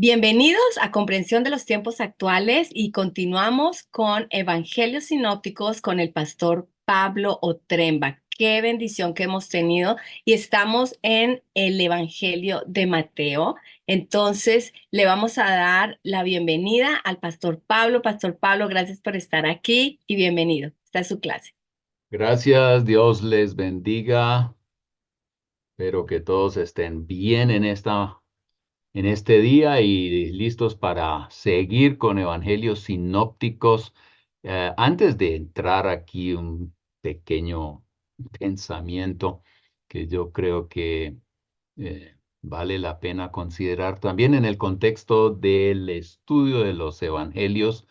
Bienvenidos a Comprensión de los Tiempos Actuales y continuamos con Evangelios Sinópticos con el pastor Pablo Otremba. Qué bendición que hemos tenido y estamos en el Evangelio de Mateo. Entonces le vamos a dar la bienvenida al pastor Pablo. Pastor Pablo, gracias por estar aquí y bienvenido. Esta es su clase. Gracias, Dios les bendiga. Espero que todos estén bien en este día y listos para seguir con evangelios sinópticos. Antes de entrar aquí, un pequeño pensamiento que yo creo que vale la pena considerar también en el contexto del estudio de los evangelios.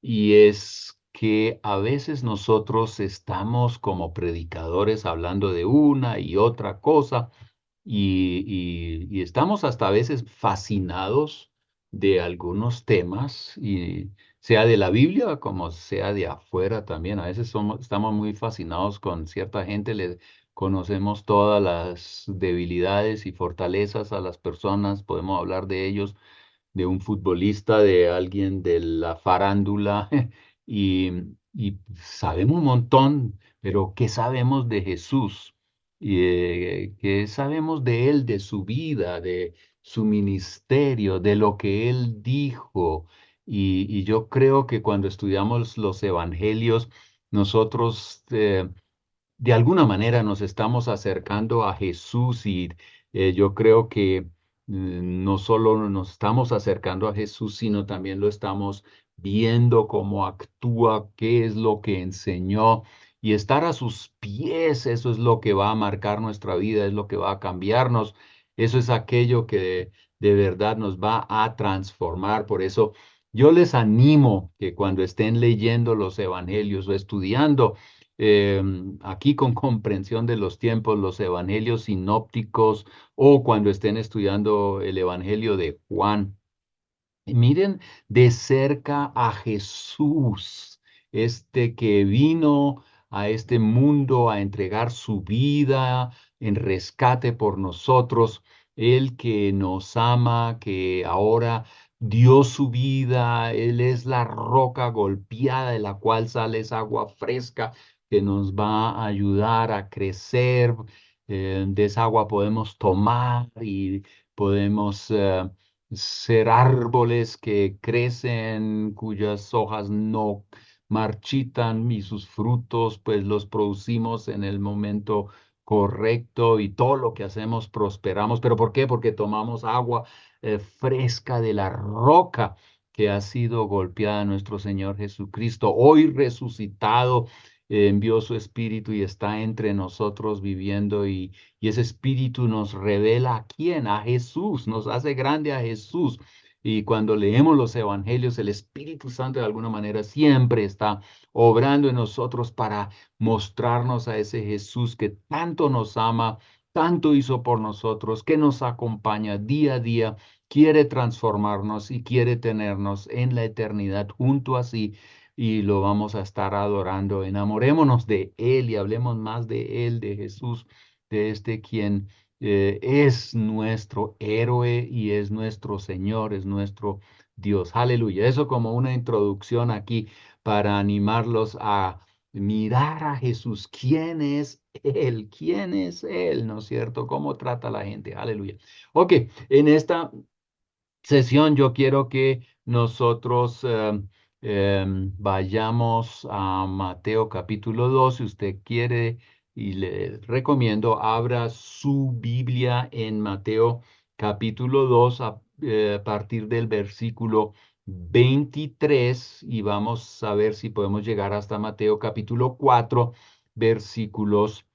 Y es que a veces nosotros estamos como predicadores hablando de una y otra cosa y estamos hasta a veces fascinados de algunos temas, y sea de la Biblia como sea de afuera también. A veces estamos muy fascinados con cierta gente, le conocemos todas las debilidades y fortalezas a las personas, podemos hablar de ellos, de un futbolista, de alguien de la farándula, y, y sabemos un montón, pero ¿qué sabemos de Jesús? ¿Qué sabemos de él, de su vida, de su ministerio, de lo que él dijo? Y yo creo que cuando estudiamos los evangelios, nosotros de alguna manera nos estamos acercando a Jesús, y yo creo que no solo nos estamos acercando a Jesús, sino también lo estamos viendo cómo actúa, qué es lo que enseñó, y estar a sus pies. Eso es lo que va a marcar nuestra vida, es lo que va a cambiarnos, eso es aquello que de verdad nos va a transformar. Por eso yo les animo que cuando estén leyendo los evangelios o estudiando eh, aquí con comprensión de los tiempos, los evangelios sinópticos, o cuando estén estudiando el evangelio de Juan, y miren de cerca a Jesús, este que vino a este mundo a entregar su vida en rescate por nosotros, el que nos ama, que ahora dio su vida. Él es la roca golpeada de la cual sale esa agua fresca que nos va a ayudar a crecer. De esa agua podemos tomar y podemos ser árboles que crecen, cuyas hojas no marchitan, y sus frutos pues los producimos en el momento correcto, y todo lo que hacemos prosperamos. ¿Pero por qué? Porque tomamos agua fresca de la roca que ha sido golpeada. Nuestro Señor Jesucristo, hoy resucitado, envió su Espíritu y está entre nosotros viviendo, y ese Espíritu nos revela a quién, a Jesús, nos hace grande a Jesús. Y cuando leemos los evangelios, el Espíritu Santo de alguna manera siempre está obrando en nosotros para mostrarnos a ese Jesús que tanto nos ama, tanto hizo por nosotros, que nos acompaña día a día, quiere transformarnos y quiere tenernos en la eternidad junto a sí, y lo vamos a estar adorando. Enamorémonos de Él y hablemos más de Él, de Jesús, de este quien es nuestro héroe y es nuestro Señor, es nuestro Dios. Aleluya. Eso como una introducción aquí para animarlos a mirar a Jesús. ¿Quién es Él? ¿Quién es Él? ¿No es cierto? ¿Cómo trata a la gente? Aleluya. Ok, en esta sesión yo quiero que nosotros vayamos a Mateo capítulo 2. Si usted quiere, y le recomiendo, abra su Biblia en Mateo capítulo 2 a partir del versículo 23, y vamos a ver si podemos llegar hasta Mateo capítulo 4, versículos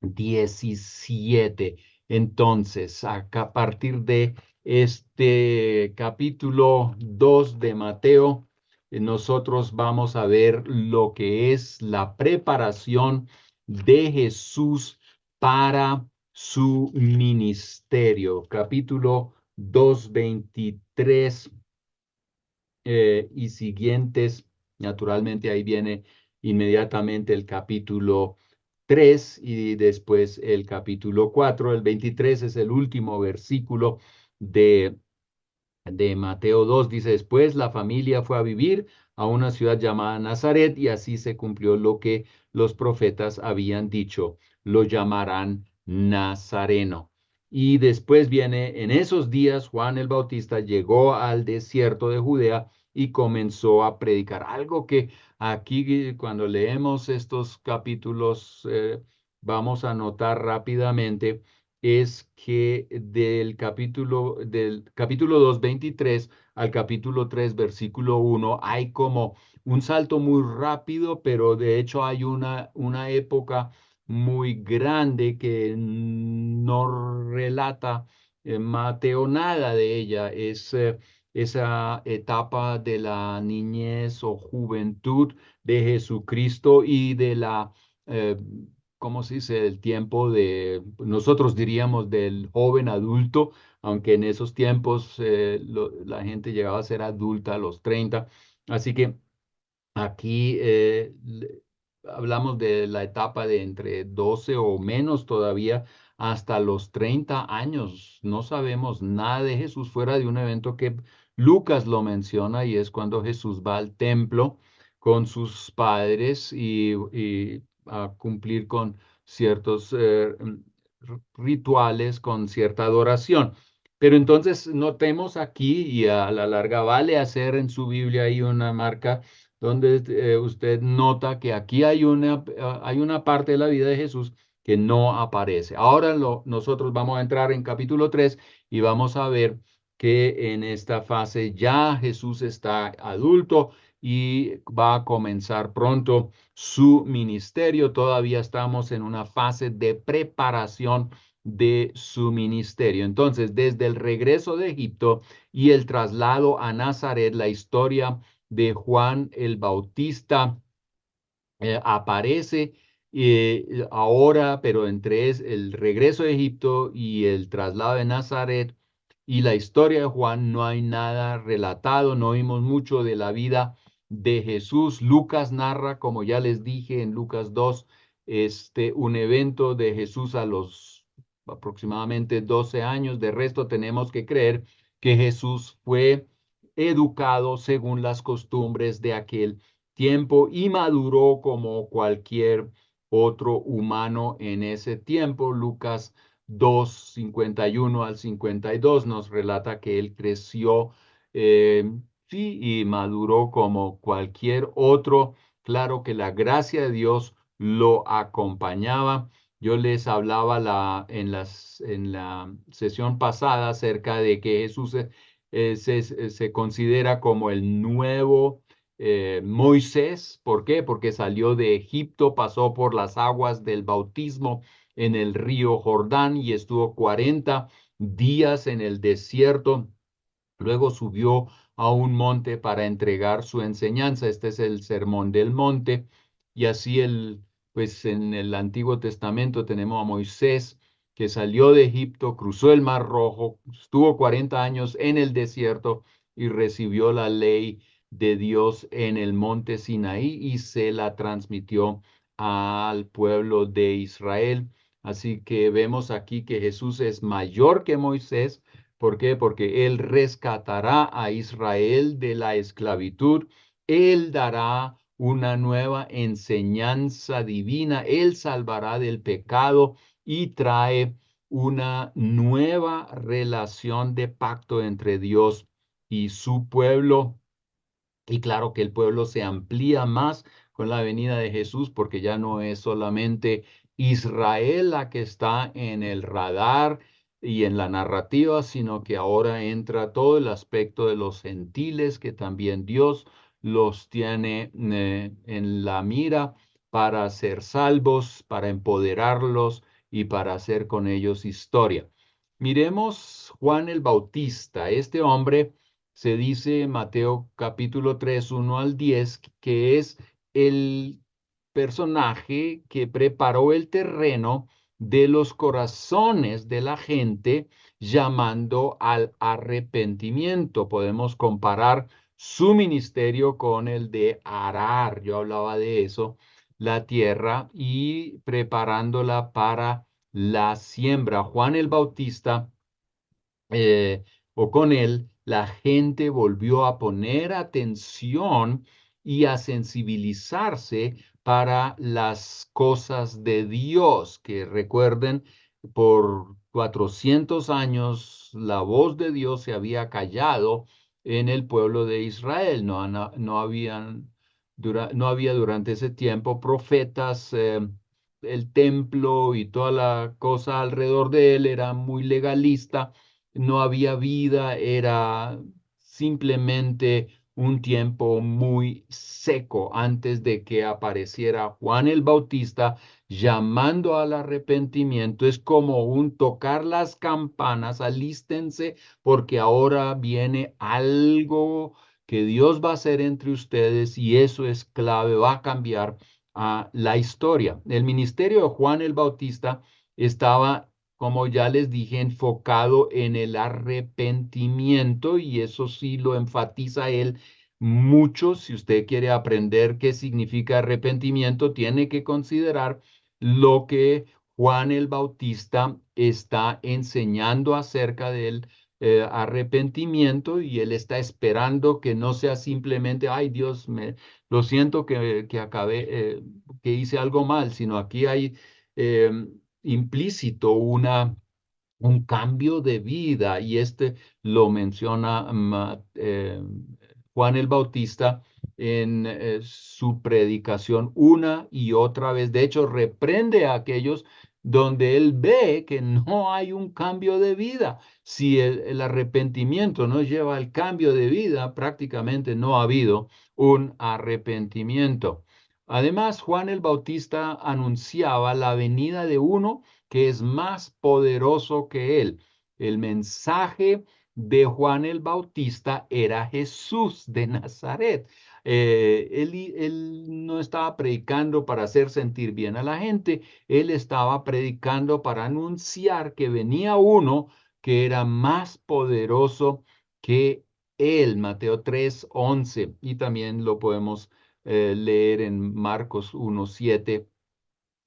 17. Entonces, acá, a partir de este capítulo 2 de Mateo, nosotros vamos a ver lo que es la preparación de Jesús para su ministerio. Capítulo 2, 23 y siguientes. Naturalmente, ahí viene inmediatamente el capítulo 3 y después el capítulo 4. El 23 es el último versículo de de Mateo 2 dice, después la familia fue a vivir a una ciudad llamada Nazaret y así se cumplió lo que los profetas habían dicho, lo llamarán Nazareno. Y después viene, en esos días Juan el Bautista llegó al desierto de Judea y comenzó a predicar. Algo que aquí cuando leemos estos capítulos vamos a notar rápidamente es que del capítulo 2 23 al capítulo 3 versículo 1 hay como un salto muy rápido, pero de hecho hay una época muy grande que no relata Mateo nada de ella. Es esa etapa de la niñez o juventud de Jesucristo y de la eh, ¿cómo se dice? El tiempo de, nosotros diríamos del joven adulto, aunque en esos tiempos la gente llegaba a ser adulta a los 30. Así que aquí hablamos de la etapa de entre 12 o menos todavía hasta los 30 años. No sabemos nada de Jesús fuera de un evento que Lucas lo menciona y es cuando Jesús va al templo con sus padres y a cumplir con ciertos rituales, con cierta adoración. Pero entonces notemos aquí y a la larga vale hacer en su Biblia ahí una marca donde usted nota que aquí hay una parte de la vida de Jesús que no aparece. Ahora nosotros vamos a entrar en capítulo 3 y vamos a ver que en esta fase ya Jesús está adulto y va a comenzar pronto su ministerio. Todavía estamos en una fase de preparación de su ministerio. Entonces, desde el regreso de Egipto y el traslado a Nazaret, la historia de Juan el Bautista aparece ahora, pero entre el regreso de Egipto y el traslado de Nazaret y la historia de Juan no hay nada relatado, no oímos mucho de la vida de Jesús. Lucas narra, como ya les dije en Lucas 2, un evento de Jesús a los aproximadamente 12 años. De resto, tenemos que creer que Jesús fue educado según las costumbres de aquel tiempo y maduró como cualquier otro humano en ese tiempo. Lucas 2 51 al 52 nos relata que él creció, sí, y maduró como cualquier otro. Claro que la gracia de Dios lo acompañaba. Yo les hablaba en la sesión pasada acerca de que Jesús se considera como el nuevo Moisés. ¿Por qué? Porque salió de Egipto, pasó por las aguas del bautismo en el río Jordán y estuvo 40 días en el desierto. Luego subió a un monte para entregar su enseñanza. Este es el Sermón del Monte. Y así pues en el Antiguo Testamento tenemos a Moisés que salió de Egipto, cruzó el Mar Rojo, estuvo 40 años en el desierto y recibió la ley de Dios en el monte Sinaí y se la transmitió al pueblo de Israel. Así que vemos aquí que Jesús es mayor que Moisés. ¿Por qué? Porque Él rescatará a Israel de la esclavitud. Él dará una nueva enseñanza divina. Él salvará del pecado y trae una nueva relación de pacto entre Dios y su pueblo. Y claro que el pueblo se amplía más con la venida de Jesús porque ya no es solamente Israel la que está en el radar y en la narrativa, sino que ahora entra todo el aspecto de los gentiles que también Dios los tiene en la mira para ser salvos, para empoderarlos y para hacer con ellos historia. Miremos Juan el Bautista. Este hombre se dice en Mateo capítulo 3 1 al 10 que es el personaje que preparó el terreno de los corazones de la gente llamando al arrepentimiento. Podemos comparar su ministerio con el de arar, yo hablaba de eso, la tierra y preparándola para la siembra. Juan el Bautista o con él la gente volvió a poner atención y a sensibilizarse para las cosas de Dios, que recuerden, por 400 años la voz de Dios se había callado en el pueblo de Israel. No había durante ese tiempo profetas, el templo y toda la cosa alrededor de él era muy legalista, no había vida, era simplemente un tiempo muy seco antes de que apareciera Juan el Bautista llamando al arrepentimiento. Es como un tocar las campanas, alístense porque ahora viene algo que Dios va a hacer entre ustedes y eso es clave, va a cambiar la historia. El ministerio de Juan el Bautista estaba, como ya les dije, enfocado en el arrepentimiento y eso sí lo enfatiza él mucho. Si usted quiere aprender qué significa arrepentimiento, tiene que considerar lo que Juan el Bautista está enseñando acerca del arrepentimiento y él está esperando que no sea simplemente, ay Dios, lo siento que acabé, que hice algo mal, sino aquí hay eh, implícito un cambio de vida y este lo menciona Juan el Bautista en su predicación una y otra vez. De hecho, reprende a aquellos donde él ve que no hay un cambio de vida. Si el arrepentimiento no lleva al cambio de vida, prácticamente no ha habido un arrepentimiento. Además, Juan el Bautista anunciaba la venida de uno que es más poderoso que él. El mensaje de Juan el Bautista era Jesús de Nazaret. Él no estaba predicando para hacer sentir bien a la gente, él estaba predicando para anunciar que venía uno que era más poderoso que él. Mateo 3:11 y también lo podemos leer en Marcos 1:7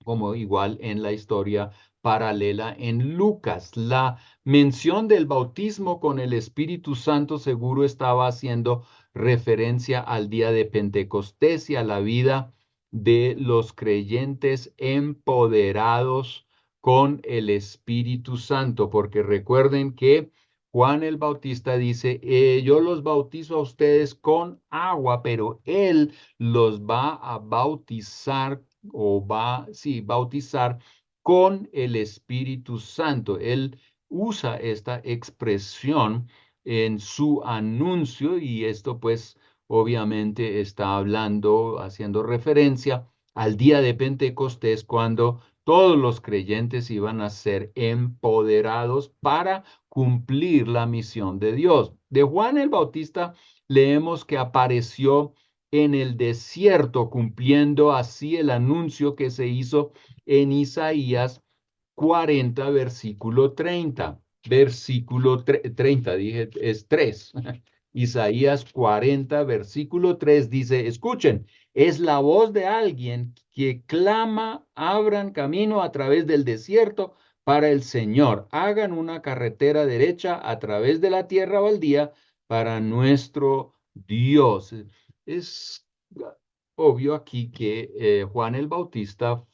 como igual en la historia paralela en Lucas. La mención del bautismo con el Espíritu Santo seguro estaba haciendo referencia al día de Pentecostés y a la vida de los creyentes empoderados con el Espíritu Santo, porque recuerden que Juan el Bautista dice, yo los bautizo a ustedes con agua, pero él los va a bautizar o va, sí, bautizar con el Espíritu Santo. Él usa esta expresión en su anuncio y esto pues obviamente está hablando, haciendo referencia al día de Pentecostés cuando todos los creyentes iban a ser empoderados para cumplir la misión de Dios. De Juan el Bautista leemos que apareció en el desierto, cumpliendo así el anuncio que se hizo en Isaías 40, versículo 30. Versículo 30, dije, es 3. Isaías 40, versículo 3 dice, escuchen, es la voz de alguien que clama, abran camino a través del desierto para el Señor, hagan una carretera derecha a través de la tierra baldía para nuestro Dios. Es obvio aquí que Juan el Bautista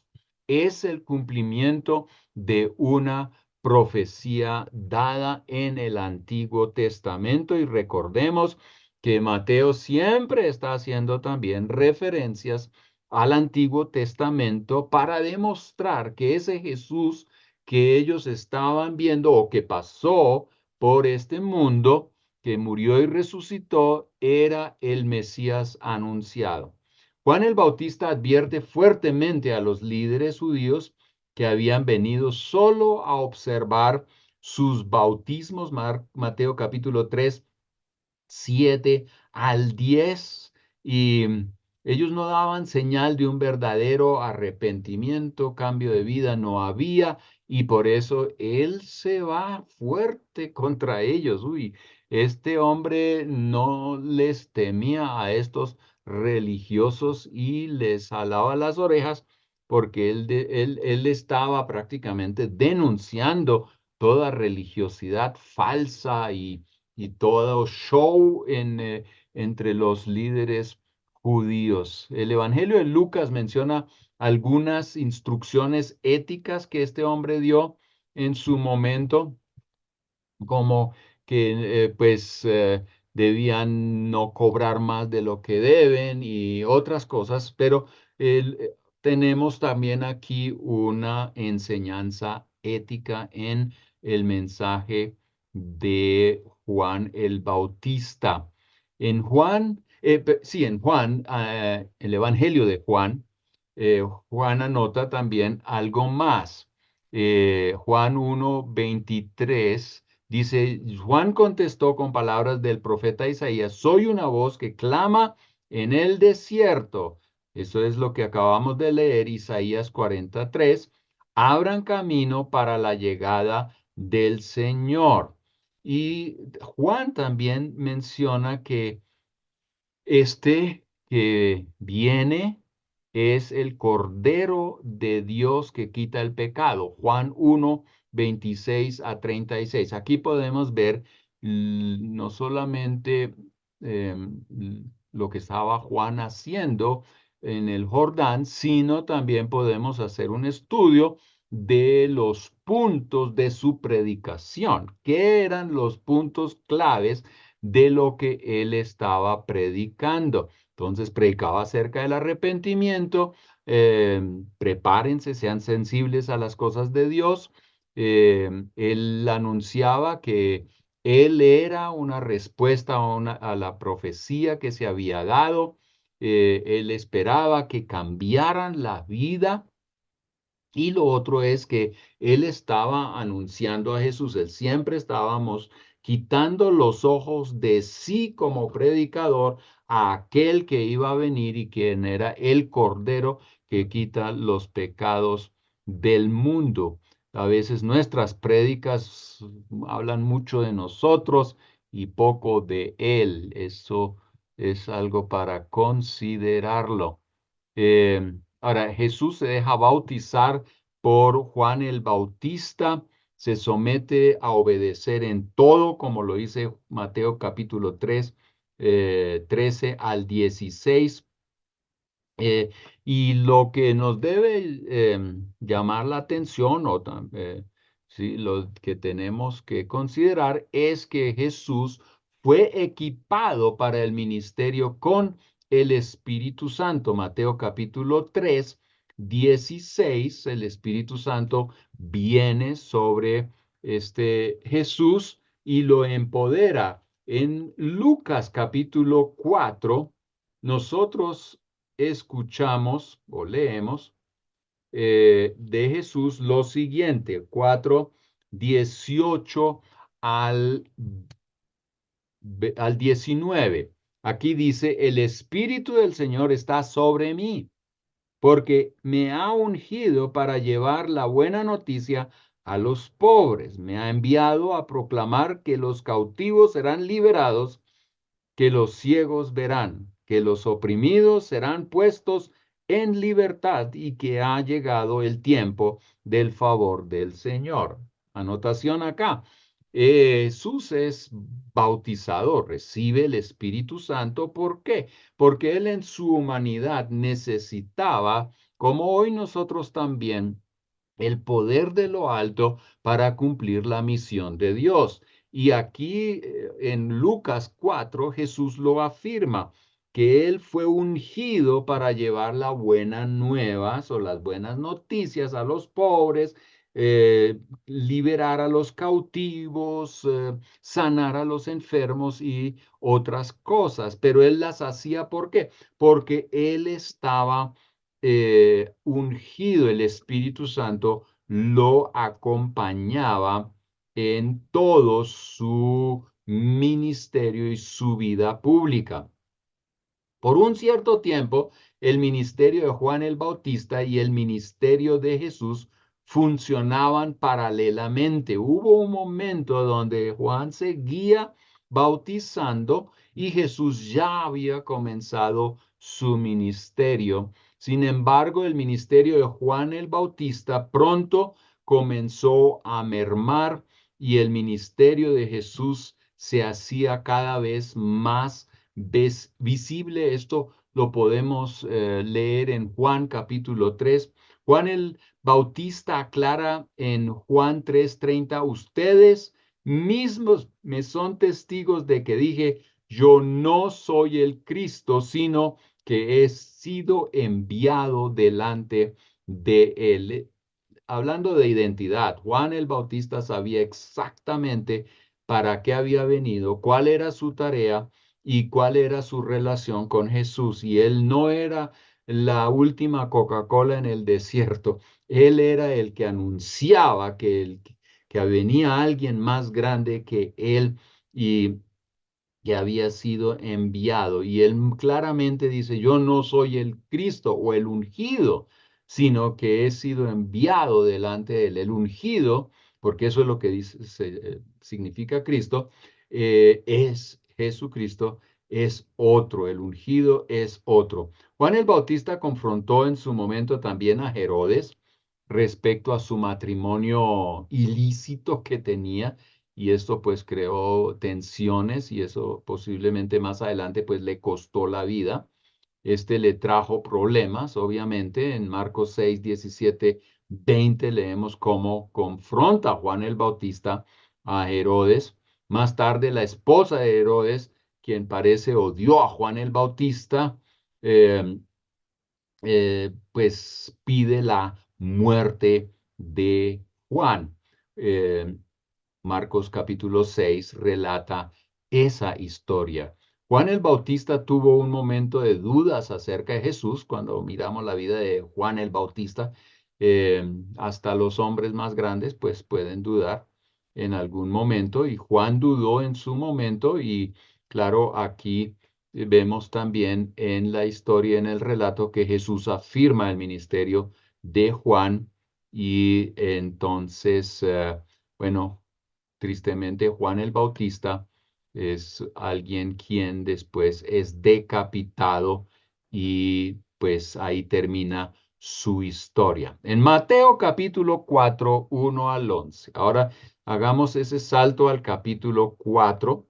es el cumplimiento de una profecía dada en el Antiguo Testamento y recordemos que Mateo siempre está haciendo también referencias al Antiguo Testamento para demostrar que ese Jesús que ellos estaban viendo o que pasó por este mundo, que murió y resucitó, era el Mesías anunciado. Juan el Bautista advierte fuertemente a los líderes judíos que habían venido solo a observar sus bautismos, Mateo capítulo 3 7 al 10 y ellos no daban señal de un verdadero arrepentimiento, cambio de vida no había y por eso él se va fuerte contra ellos. Uy, este hombre no les temía a estos religiosos y les jalaba las orejas porque él estaba prácticamente denunciando toda religiosidad falsa y y todo show entre los líderes judíos. El Evangelio de Lucas menciona algunas instrucciones éticas que este hombre dio en su momento, como que debían no cobrar más de lo que deben y otras cosas, pero tenemos también aquí una enseñanza ética en el mensaje de Juan el Bautista. En Juan, sí, en Juan, el Evangelio de Juan, Juan anota también algo más. Juan 1:23 dice, Juan contestó con palabras del profeta Isaías, soy una voz que clama en el desierto. Eso es lo que acabamos de leer, Isaías 43. Abran camino para la llegada del Señor. Y Juan también menciona que este que viene es el Cordero de Dios que quita el pecado. Juan 1:26 a 36. Aquí podemos ver no solamente lo que estaba Juan haciendo en el Jordán, sino también podemos hacer un estudio de los puntos de su predicación. ¿Qué eran los puntos claves de lo que él estaba predicando? Entonces predicaba acerca del arrepentimiento, prepárense, sean sensibles a las cosas de Dios. Él anunciaba que él era una respuesta a la profecía que se había dado. Él esperaba que cambiaran la vida y lo otro es que él estaba anunciando a Jesús. Él siempre estábamos quitando los ojos de sí como predicador a aquel que iba a venir y quien era el Cordero que quita los pecados del mundo. A veces nuestras prédicas hablan mucho de nosotros y poco de Él. Eso es algo para considerarlo. Ahora, Jesús se deja bautizar por Juan el Bautista, se somete a obedecer en todo, como lo dice Mateo capítulo 3, 13 al 16. eh, y lo que nos debe llamar la atención, sí, lo que tenemos que considerar es que Jesús fue equipado para el ministerio con el Espíritu Santo. Mateo capítulo 3, 16, el Espíritu Santo viene sobre este Jesús y lo empodera. En Lucas capítulo 4, nosotros escuchamos o leemos de Jesús lo siguiente, 4:18 al, al 19. Aquí dice, el Espíritu del Señor está sobre mí, porque me ha ungido para llevar la buena noticia a los pobres. Me ha enviado a proclamar que los cautivos serán liberados, que los ciegos verán, que los oprimidos serán puestos en libertad y que ha llegado el tiempo del favor del Señor. Anotación acá. Jesús es bautizado, recibe el Espíritu Santo. ¿Por qué? Porque él en su humanidad necesitaba, como hoy nosotros también, el poder de lo alto para cumplir la misión de Dios. Y aquí en Lucas 4 Jesús lo afirma, que él fue ungido para llevar la buena nuevas o las buenas noticias a los pobres, liberar a los cautivos, sanar a los enfermos y otras cosas. Pero él las hacía, ¿por qué? Porque él estaba ungido, el Espíritu Santo lo acompañaba en todo su ministerio y su vida pública. Por un cierto tiempo, el ministerio de Juan el Bautista y el ministerio de Jesús funcionaban paralelamente. Hubo un momento donde Juan seguía bautizando y Jesús ya había comenzado su ministerio. Sin embargo, el ministerio de Juan el Bautista pronto comenzó a mermar y el ministerio de Jesús se hacía cada vez más visible. Esto lo podemos leer en Juan capítulo 3. Juan el Bautista aclara en Juan 3:30, ustedes mismos me son testigos de que dije, yo no soy el Cristo, sino que he sido enviado delante de él. Hablando de identidad, Juan el Bautista sabía exactamente para qué había venido, cuál era su tarea y cuál era su relación con Jesús. Y él no era la última Coca-Cola en el desierto. Él era el que anunciaba que venía alguien más grande que él y que había sido enviado. Y él claramente dice, yo no soy el Cristo o el ungido, sino que he sido enviado delante de él. El ungido, porque eso es lo que dice, significa Cristo, es Jesucristo, es otro, el ungido es otro. Juan el Bautista confrontó en su momento también a Herodes respecto a su matrimonio ilícito que tenía, y esto pues creó tensiones y eso posiblemente más adelante pues le costó la vida. Este le trajo problemas, obviamente. En Marcos 6, 17, 20 leemos cómo confronta a Juan el Bautista a Herodes. Más tarde la esposa de Herodes, quien parece odió a Juan el Bautista, eh, pues pide la muerte de Juan. Eh, Marcos capítulo 6 relata esa historia. Juan el Bautista tuvo un momento de dudas acerca de Jesús cuando miramos la vida de Juan el Bautista. Hasta los hombres más grandes pues pueden dudar en algún momento y Juan dudó en su momento y claro, aquí vemos también en la historia, en el relato, que Jesús afirma el ministerio de Juan y entonces, bueno, tristemente, Juan el Bautista es alguien quien después es decapitado y pues ahí termina su historia. En Mateo capítulo 4, 1 al 11. Ahora hagamos ese salto al capítulo 4.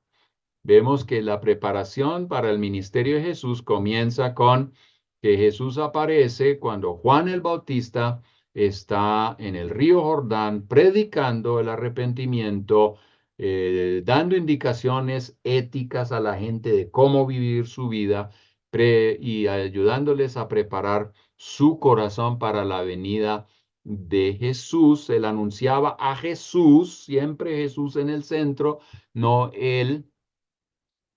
Vemos que la preparación para el ministerio de Jesús comienza con que Jesús aparece cuando Juan el Bautista está en el río Jordán predicando el arrepentimiento, dando indicaciones éticas a la gente de cómo vivir su vida y ayudándoles a preparar su corazón para la venida de Jesús. Él anunciaba a Jesús, siempre Jesús en el centro, no él.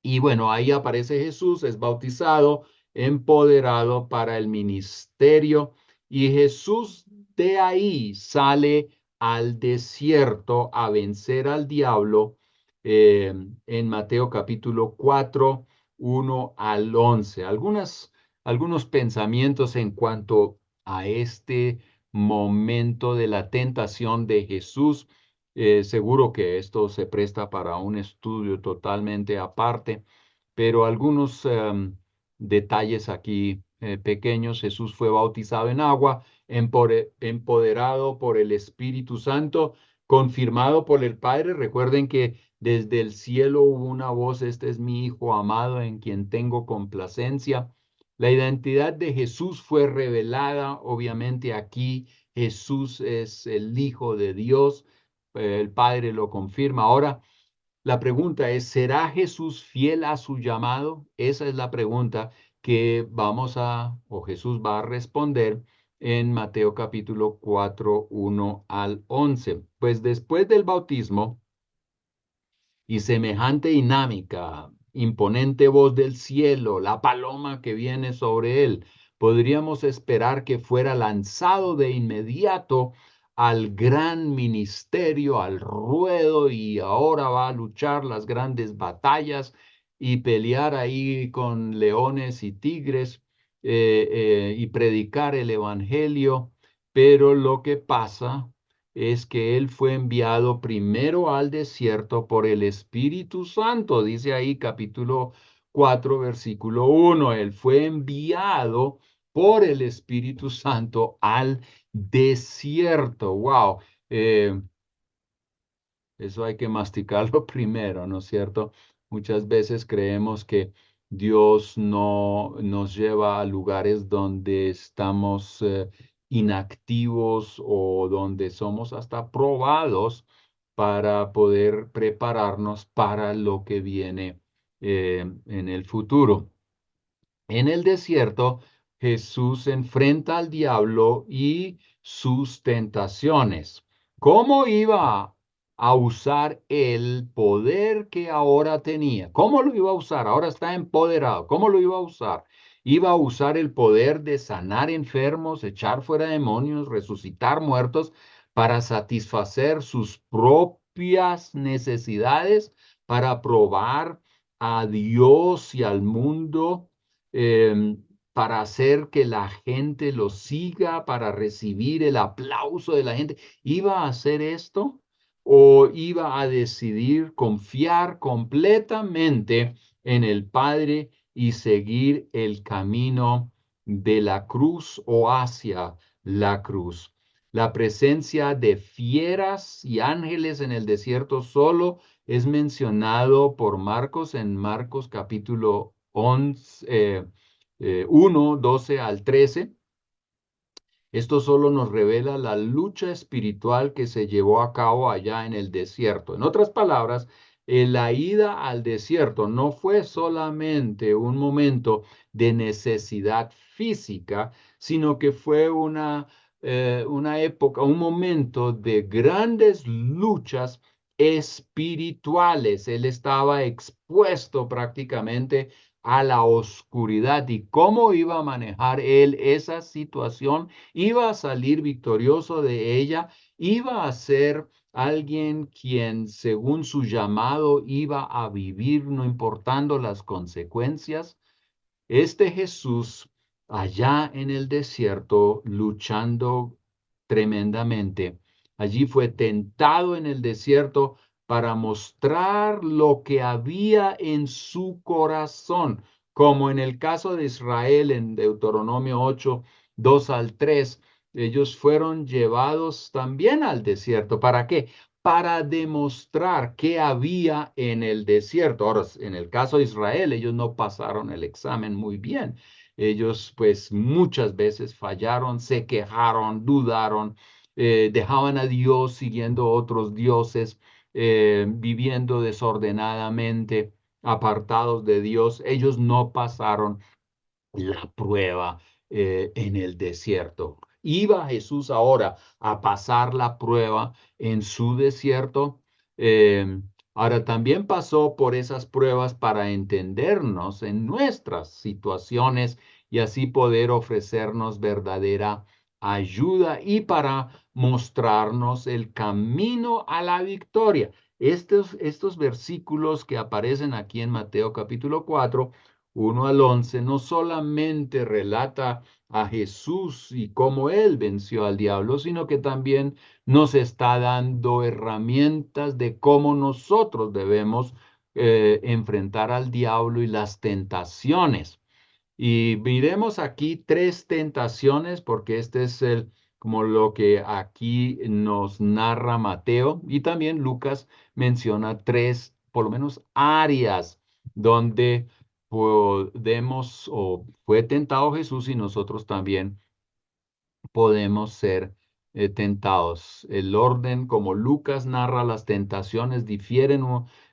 Y bueno, ahí aparece Jesús, es bautizado, empoderado para el ministerio y Jesús de ahí sale al desierto a vencer al diablo en Mateo capítulo 4, 1 al 11. Algunos pensamientos en cuanto a este momento de la tentación de Jesús. Seguro que esto se presta para un estudio totalmente aparte, pero algunos detalles aquí pequeños. Jesús fue bautizado en agua, empoderado por el Espíritu Santo, confirmado por el Padre. Recuerden que desde el cielo hubo una voz, este es mi Hijo amado en quien tengo complacencia. La identidad de Jesús fue revelada, obviamente aquí Jesús es el Hijo de Dios, el Padre lo confirma. Ahora, la pregunta es, ¿será Jesús fiel a su llamado? Esa es la pregunta que o Jesús va a responder en Mateo capítulo 4, 1 al 11. Pues después del bautismo, y semejante dinámica, imponente voz del cielo, la paloma que viene sobre él, podríamos esperar que fuera lanzado de inmediato al gran ministerio, al ruedo, y ahora va a luchar las grandes batallas y pelear ahí con leones y tigres y predicar el evangelio. Pero lo que pasa es que él fue enviado primero al desierto por el Espíritu Santo, dice ahí capítulo 4, versículo 1. Él fue enviado por el Espíritu Santo al desierto. Wow. Eh, Eso hay que masticarlo primero, ¿no es cierto? Muchas veces creemos que Dios no nos lleva a lugares donde estamos inactivos o donde somos hasta probados para poder prepararnos para lo que viene en el futuro. En el desierto, Jesús enfrenta al diablo y sus tentaciones. ¿Cómo iba a usar el poder que ahora tenía? ¿Cómo lo iba a usar? Ahora está empoderado. ¿Cómo lo iba a usar? Iba a usar el poder de sanar enfermos, echar fuera demonios, resucitar muertos para satisfacer sus propias necesidades, para probar a Dios y al mundo, para hacer que la gente lo siga, para recibir el aplauso de la gente. ¿Iba a hacer esto o iba a decidir confiar completamente en el Padre y seguir el camino de la cruz o hacia la cruz? La presencia de fieras y ángeles en el desierto solo es mencionado por Marcos en Marcos capítulo 11, 1, 12 al 13. Esto solo nos revela la lucha espiritual que se llevó a cabo allá en el desierto. En otras palabras, la ida al desierto no fue solamente un momento de necesidad física, sino que fue una época, un momento de grandes luchas espirituales. Él estaba expuesto prácticamente a la oscuridad y cómo iba a manejar él esa situación. Iba a salir victorioso de ella, iba a ser alguien quien, según su llamado, iba a vivir no importando las consecuencias. Este Jesús, allá en el desierto, luchando tremendamente, allí fue tentado en el desierto para mostrar lo que había en su corazón, como en el caso de Israel en Deuteronomio 8, 2 al 3. Ellos fueron llevados también al desierto. ¿Para qué? Para demostrar qué había en el desierto. Ahora, en el caso de Israel, ellos no pasaron el examen muy bien. Ellos pues muchas veces fallaron, se quejaron, dudaron, dejaban a Dios siguiendo otros dioses, viviendo desordenadamente, apartados de Dios. Ellos no pasaron la prueba en el desierto. ¿Iba Jesús ahora a pasar la prueba en su desierto? Eh, Ahora también pasó por esas pruebas para entendernos en nuestras situaciones y así poder ofrecernos verdadera ayuda y para mostrarnos el camino a la victoria. Estos versículos que aparecen aquí en Mateo capítulo 4 1 al 11 no solamente relata a Jesús y cómo él venció al diablo, sino que también nos está dando herramientas de cómo nosotros debemos enfrentar al diablo y las tentaciones. Y miremos aquí tres tentaciones, porque este es como lo que aquí nos narra Mateo, y también Lucas menciona tres, por lo menos, áreas donde podemos o fue tentado Jesús y nosotros también podemos ser tentados. El orden como Lucas narra las tentaciones difieren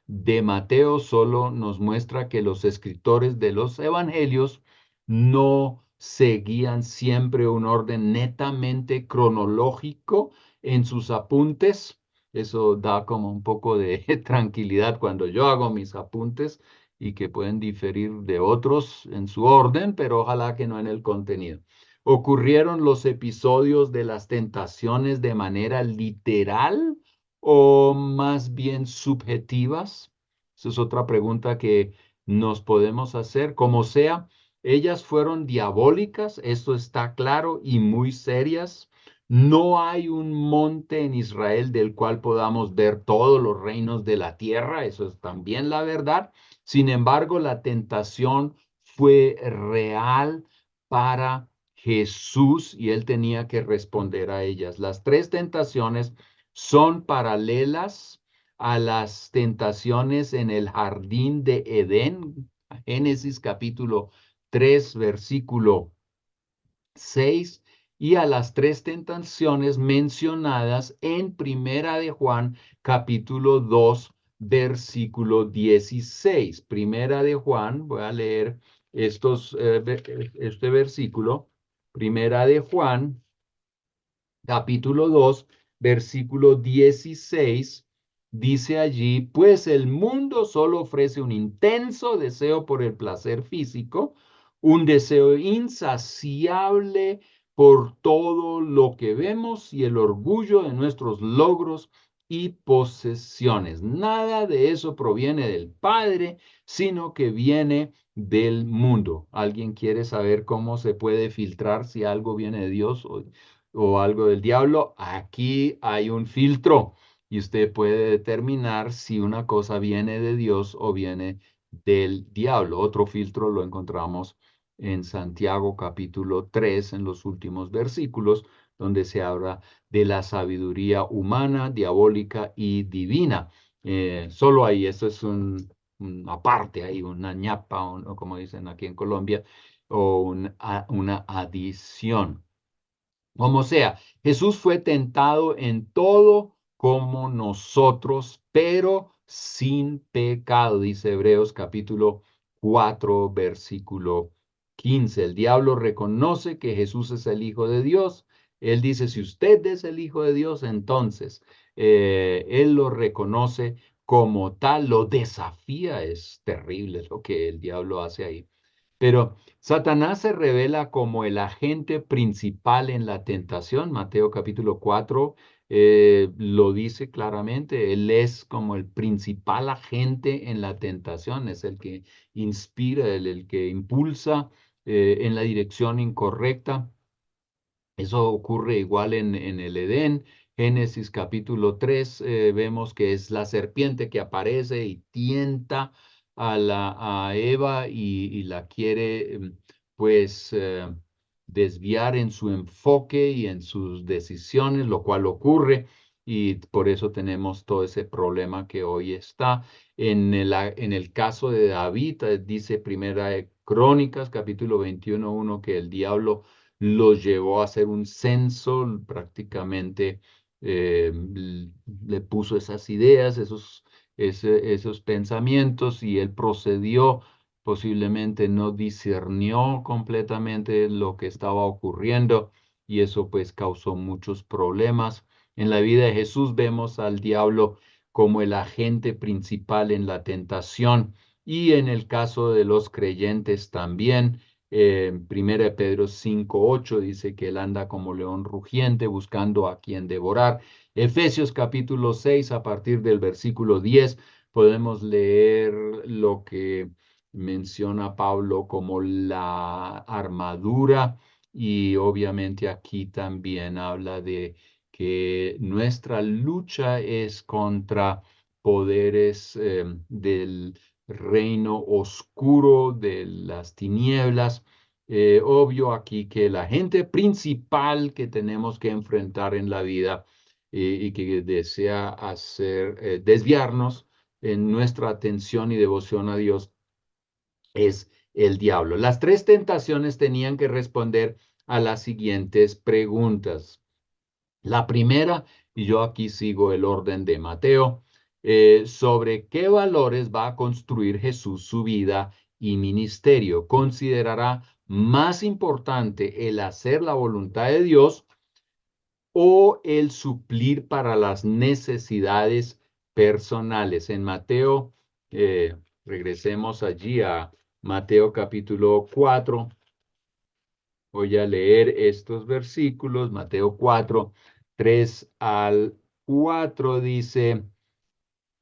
de Mateo, solo nos muestra que los escritores de los evangelios no seguían siempre un orden netamente cronológico en sus apuntes. Eso da como un poco de tranquilidad cuando yo hago mis apuntes y que pueden diferir de otros en su orden, pero ojalá que no en el contenido. ¿Ocurrieron los episodios de las tentaciones de manera literal o más bien subjetivas? Esa es otra pregunta que nos podemos hacer. Como sea, ellas fueron diabólicas, esto está claro, y muy serias. No hay un monte en Israel del cual podamos ver todos los reinos de la tierra, eso es también la verdad. Sin embargo, la tentación fue real para Jesús y él tenía que responder a ellas. Las tres tentaciones son paralelas a las tentaciones en el jardín de Edén, Génesis capítulo 3, versículo 6, y a las tres tentaciones mencionadas en Primera de Juan, capítulo 2, versículo 16. Primera de Juan, voy a leer este versículo. Primera de Juan, capítulo 2, versículo 16, dice allí, pues el mundo solo ofrece un intenso deseo por el placer físico, un deseo insaciable por todo lo que vemos y el orgullo de nuestros logros y posesiones. Nada de eso proviene del Padre, sino que viene del mundo. ¿Alguien quiere saber cómo se puede filtrar si algo viene de Dios o algo del diablo? Aquí hay un filtro y usted puede determinar si una cosa viene de Dios o viene del diablo. Otro filtro lo encontramos en Santiago capítulo 3, en los últimos versículos, donde se habla de la sabiduría humana, diabólica y divina. Solo ahí, eso es una parte, ahí una ñapa, o como dicen aquí en Colombia, o una adición. Como sea, Jesús fue tentado en todo como nosotros, pero sin pecado, dice Hebreos capítulo 4, versículo 15. El diablo reconoce que Jesús es el Hijo de Dios. Él dice, si usted es el Hijo de Dios, entonces él lo reconoce como tal, lo desafía. Es terrible lo que el diablo hace ahí. Pero Satanás se revela como el agente principal en la tentación. Mateo capítulo 4 lo dice claramente. Él es como el principal agente en la tentación. Es el que inspira, el que impulsa en la dirección incorrecta. Eso ocurre igual en el Edén. Génesis capítulo 3, vemos que es la serpiente que aparece y tienta a Eva y la quiere pues desviar en su enfoque y en sus decisiones, lo cual ocurre, y por eso tenemos todo ese problema que hoy está. En el caso de David, dice Primera de Crónicas capítulo 21:1 que el diablo los llevó a hacer un censo, prácticamente le puso esas ideas, esos pensamientos, y él procedió, posiblemente no discernió completamente lo que estaba ocurriendo, y eso pues causó muchos problemas. En la vida de Jesús vemos al diablo como el agente principal en la tentación, y en el caso de los creyentes también. Primera de Pedro 5:8 dice que él anda como león rugiente buscando a quien devorar. Efesios capítulo 6, a partir del versículo 10, podemos leer lo que menciona Pablo como la armadura, y obviamente aquí también habla de que nuestra lucha es contra poderes del reino oscuro, de las tinieblas. Obvio aquí que la gente principal que tenemos que enfrentar en la vida y que desea desviarnos en nuestra atención y devoción a Dios es el diablo. Las tres tentaciones tenían que responder a las siguientes preguntas. La primera, y yo aquí sigo el orden de Mateo, sobre qué valores va a construir Jesús su vida y ministerio. ¿Considerará más importante el hacer la voluntad de Dios o el suplir para las necesidades personales? En Mateo, regresemos allí a Mateo capítulo 4. Voy a leer estos versículos. Mateo 4, 3 al 4 dice,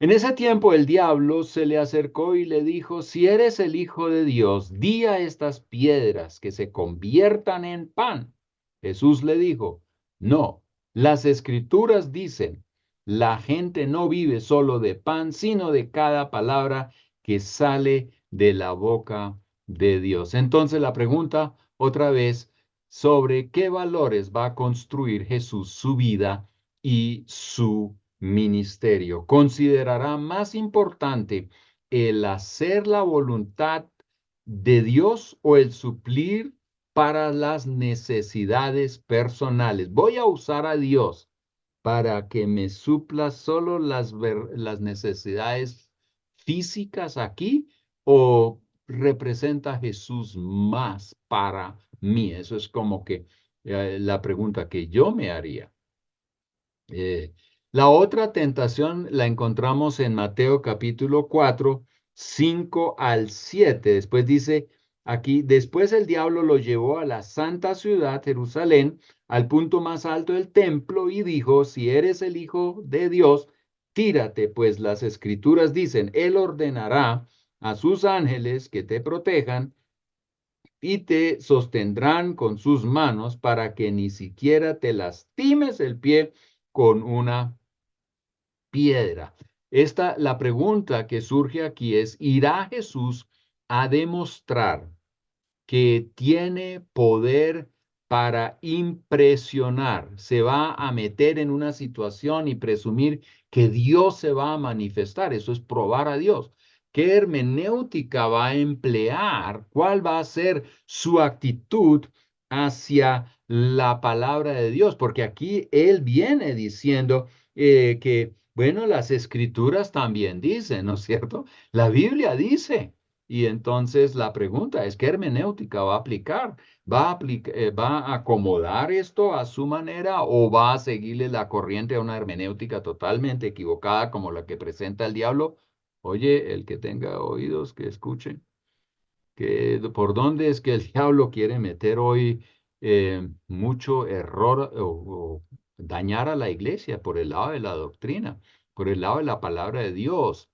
en ese tiempo el diablo se le acercó y le dijo, si eres el Hijo de Dios, di a estas piedras que se conviertan en pan. Jesús le dijo, no, las escrituras dicen, la gente no vive solo de pan, sino de cada palabra que sale de la boca de Dios. Entonces la pregunta otra vez, sobre qué valores va a construir Jesús su vida y su ministerio. Considerará más importante el hacer la voluntad de Dios o el suplir para las necesidades personales. Voy a usar a Dios para que me supla solo las necesidades físicas aquí o representa a Jesús más para mí. Eso es como que la pregunta que yo me haría. Eh, la otra tentación la encontramos en Mateo capítulo 4, 5 al 7. Después dice aquí, después el diablo lo llevó a la santa ciudad, Jerusalén, al punto más alto del templo y dijo, si eres el Hijo de Dios, tírate, pues las escrituras dicen, Él ordenará a sus ángeles que te protejan y te sostendrán con sus manos para que ni siquiera te lastimes el pie con una piedra. La pregunta que surge aquí es, ¿irá Jesús a demostrar que tiene poder para impresionar? ¿Se va a meter en una situación y presumir que Dios se va a manifestar? Eso es probar a Dios. ¿Qué hermenéutica va a emplear? ¿Cuál va a ser su actitud hacia la palabra de Dios? Porque aquí él viene diciendo que, bueno, las escrituras también dicen, ¿no es cierto? La Biblia dice. Y entonces la pregunta es, ¿qué hermenéutica va a aplicar? ¿Va a acomodar esto a su manera o va a seguirle la corriente a una hermenéutica totalmente equivocada como la que presenta el diablo? Oye, el que tenga oídos, que escuche. ¿Por dónde es que el diablo quiere meter hoy mucho error o dañar a la iglesia? Por el lado de la doctrina, por el lado de la palabra de Dios.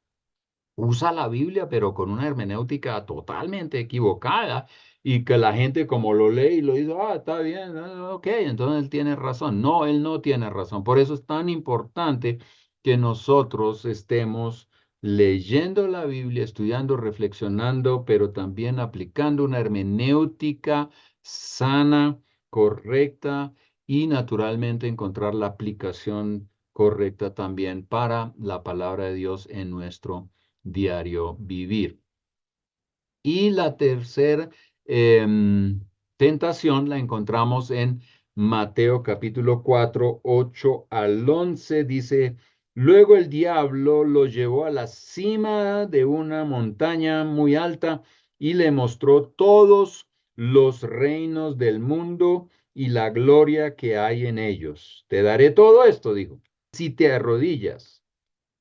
Usa la Biblia, pero con una hermenéutica totalmente equivocada y que la gente como lo lee y lo dice, está bien, ok, entonces él tiene razón. No, él no tiene razón. Por eso es tan importante que nosotros estemos leyendo la Biblia, estudiando, reflexionando, pero también aplicando una hermenéutica sana, correcta y naturalmente encontrar la aplicación correcta también para la palabra de Dios en nuestro diario vivir. Y la tercera tentación la encontramos en Mateo capítulo 4, 8 al 11. Dice, luego el diablo lo llevó a la cima de una montaña muy alta y le mostró todos los reinos del mundo y la gloria que hay en ellos. Te daré todo esto, dijo, si te arrodillas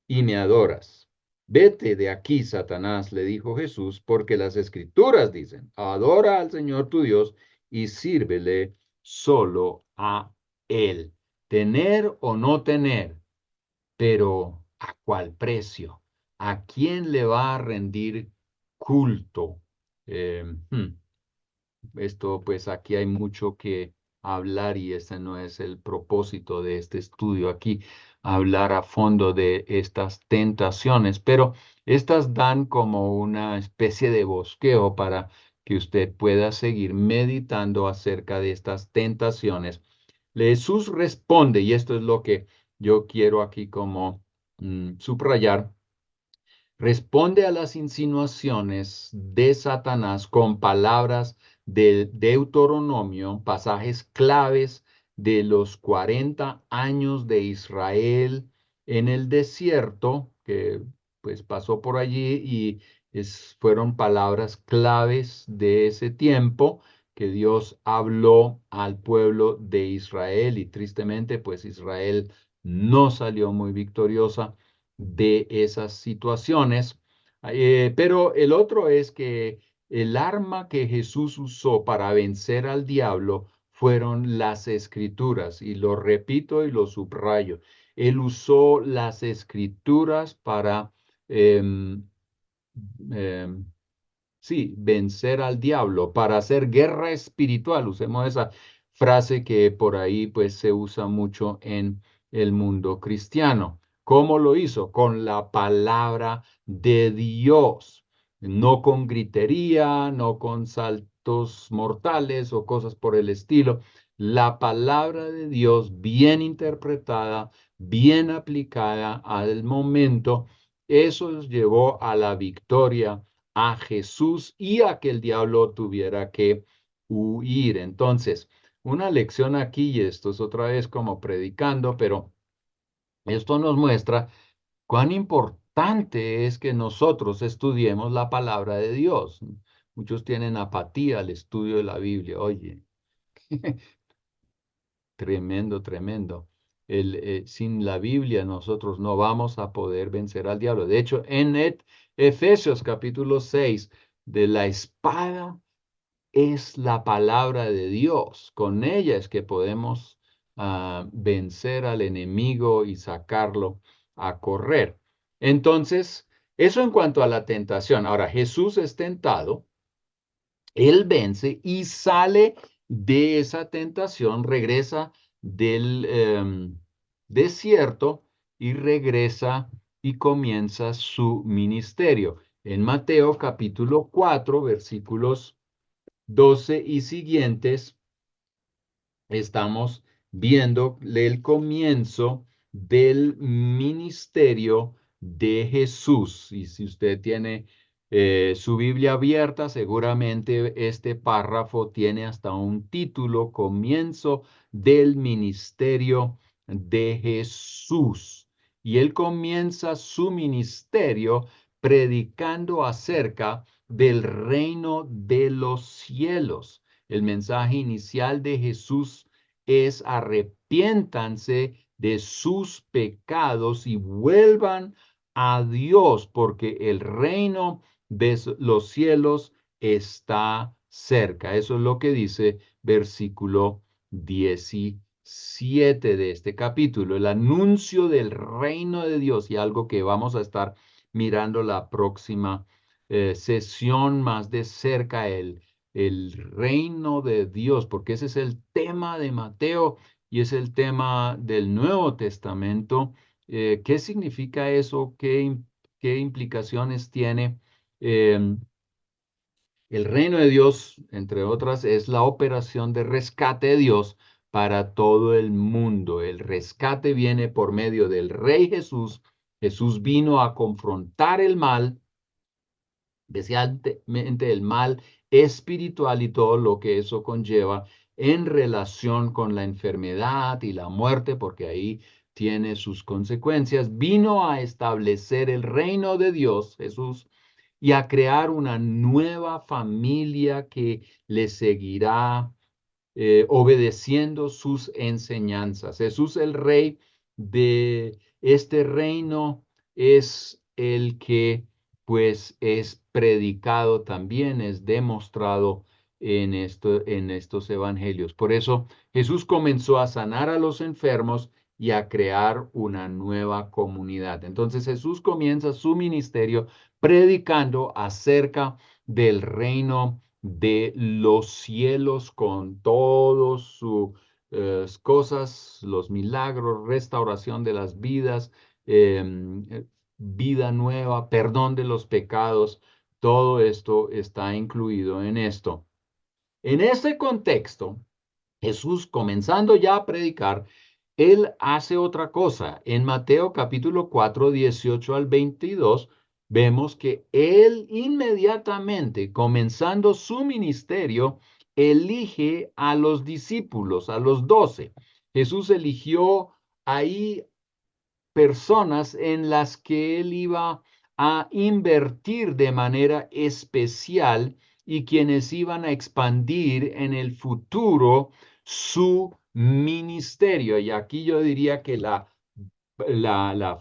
y me adoras. Vete de aquí, Satanás, le dijo Jesús, porque las escrituras dicen, adora al Señor tu Dios y sírvele solo a Él. Tener o no tener, pero ¿a cuál precio? ¿A quién le va a rendir culto? Eh, hmm. Esto, pues aquí hay mucho que hablar y ese no es el propósito de este estudio aquí, hablar a fondo de estas tentaciones, pero estas dan como una especie de bosqueo para que usted pueda seguir meditando acerca de estas tentaciones. Jesús responde, y esto es lo que yo quiero aquí como subrayar. Responde a las insinuaciones de Satanás con palabras del Deuteronomio, pasajes claves de los 40 años de Israel en el desierto, que pues pasó por allí y fueron palabras claves de ese tiempo que Dios habló al pueblo de Israel y tristemente pues Israel no salió muy victoriosa de esas situaciones. Pero el otro es que el arma que Jesús usó para vencer al diablo fueron las escrituras, y lo repito y lo subrayo. Él usó las escrituras para em, em, sí, vencer al diablo, para hacer guerra espiritual. Usemos esa frase que por ahí pues se usa mucho en el mundo cristiano. ¿Cómo lo hizo? Con la palabra de Dios, no con gritería, no con saltos mortales o cosas por el estilo. la palabra de Dios bien interpretada, bien aplicada al momento, eso los llevó a la victoria a Jesús y a que el diablo tuviera que huir. Entonces, una lección aquí, y esto es otra vez como predicando, pero esto nos muestra cuán importante es que nosotros estudiemos la palabra de Dios. Muchos tienen apatía al estudio de la Biblia. Oye, tremendo, tremendo. Sin la Biblia nosotros no vamos a poder vencer al diablo. De hecho, en Efesios capítulo 6, de la espada es la palabra de Dios. Con ella es que podemos vencer al enemigo y sacarlo a correr. Entonces, eso en cuanto a la tentación. Ahora, Jesús es tentado, él vence y sale de esa tentación, regresa del desierto y regresa y comienza su ministerio. En Mateo capítulo 4, versículos 12 y siguientes, estamos viendo el comienzo del ministerio de Jesús. Y si usted tiene su Biblia abierta, seguramente este párrafo tiene hasta un título, Comienzo del ministerio de Jesús. Y él comienza su ministerio predicando acerca del reino de los cielos. El mensaje inicial de Jesús es arrepiéntanse de sus pecados y vuelvan a Dios, porque el reino de los cielos está cerca. Eso es lo que dice versículo 17 de este capítulo, el anuncio del reino de Dios, y algo que vamos a estar mirando la próxima sesión más de cerca, el reino de Dios, porque ese es el tema de Mateo y es el tema del Nuevo Testamento. ¿Qué significa eso? ¿Qué implicaciones tiene? Em, el reino de Dios, entre otras, es la operación de rescate de Dios para todo el mundo. El rescate viene por medio del Rey Jesús. Jesús vino a confrontar el mal, especialmente el mal espiritual y todo lo que eso conlleva en relación con la enfermedad y la muerte, porque ahí tiene sus consecuencias. Vino a establecer el reino de Dios, Jesús, y a crear una nueva familia que le seguirá obedeciendo sus enseñanzas. Jesús, el rey de este reino, es el que pues es predicado también, es demostrado en estos evangelios. Por eso Jesús comenzó a sanar a los enfermos y a crear una nueva comunidad. Entonces Jesús comienza su ministerio predicando acerca del reino de los cielos con todas sus cosas, los milagros, restauración de las vidas, vida nueva, perdón de los pecados. Todo esto está incluido en esto. En este contexto, Jesús, comenzando ya a predicar, él hace otra cosa. En Mateo capítulo 4, 18 al 22, vemos que él inmediatamente, comenzando su ministerio, elige a los discípulos, a los 12. Jesús eligió ahí personas en las que él iba a invertir de manera especial y quienes iban a expandir en el futuro su ministerio. Y aquí yo diría que la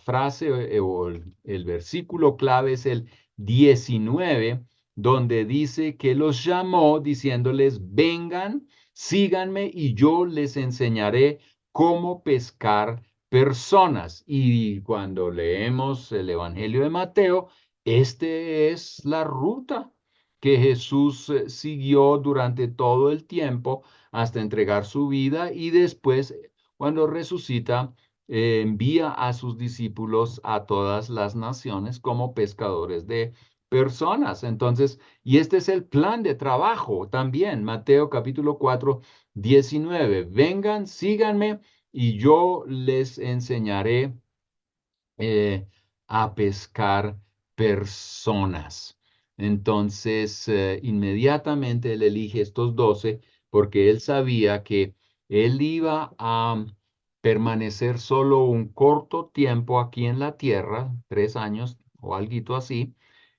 frase o el versículo clave es el 19, donde dice que los llamó diciéndoles, vengan, síganme y yo les enseñaré cómo pescar personas. Y cuando leemos el Evangelio de Mateo, este es la ruta que Jesús siguió durante todo el tiempo hasta entregar su vida y después, cuando resucita, envía a sus discípulos a todas las naciones como pescadores de personas. Entonces, y este es el plan de trabajo también. Mateo capítulo 4 19. Vengan, síganme y yo les enseñaré eh, a pescar personas. Entonces, inmediatamente él elige estos 12 porque él sabía que él iba a permanecer solo un corto tiempo aquí en la tierra, 3 años o algo así,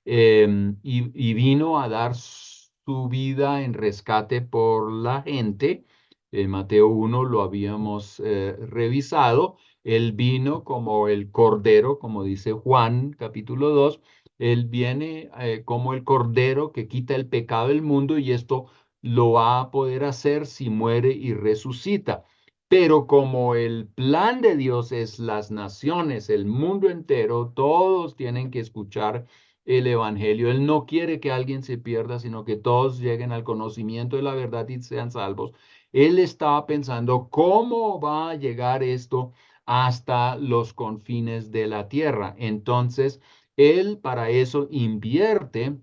y vino a dar su vida en rescate por la gente. En Mateo 1 lo habíamos revisado. Él vino como el cordero, como dice Juan capítulo 2. Él viene como el cordero que quita el pecado del mundo y esto lo va a poder hacer si muere y resucita. Pero como el plan de Dios es las naciones, el mundo entero, todos tienen que escuchar el Evangelio. Él no quiere que alguien se pierda, sino que todos lleguen al conocimiento de la verdad y sean salvos. Él estaba pensando cómo va a llegar esto hasta los confines de la tierra. Entonces, él para eso invierte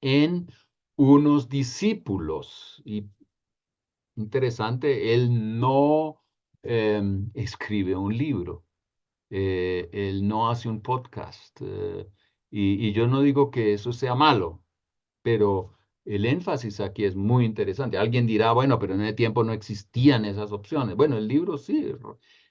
en unos discípulos. Y interesante, él no escribe un libro, él no hace un podcast. Y yo no digo que eso sea malo, pero el énfasis aquí es muy interesante. Alguien dirá, bueno, pero en ese tiempo no existían esas opciones. Bueno, el libro sí,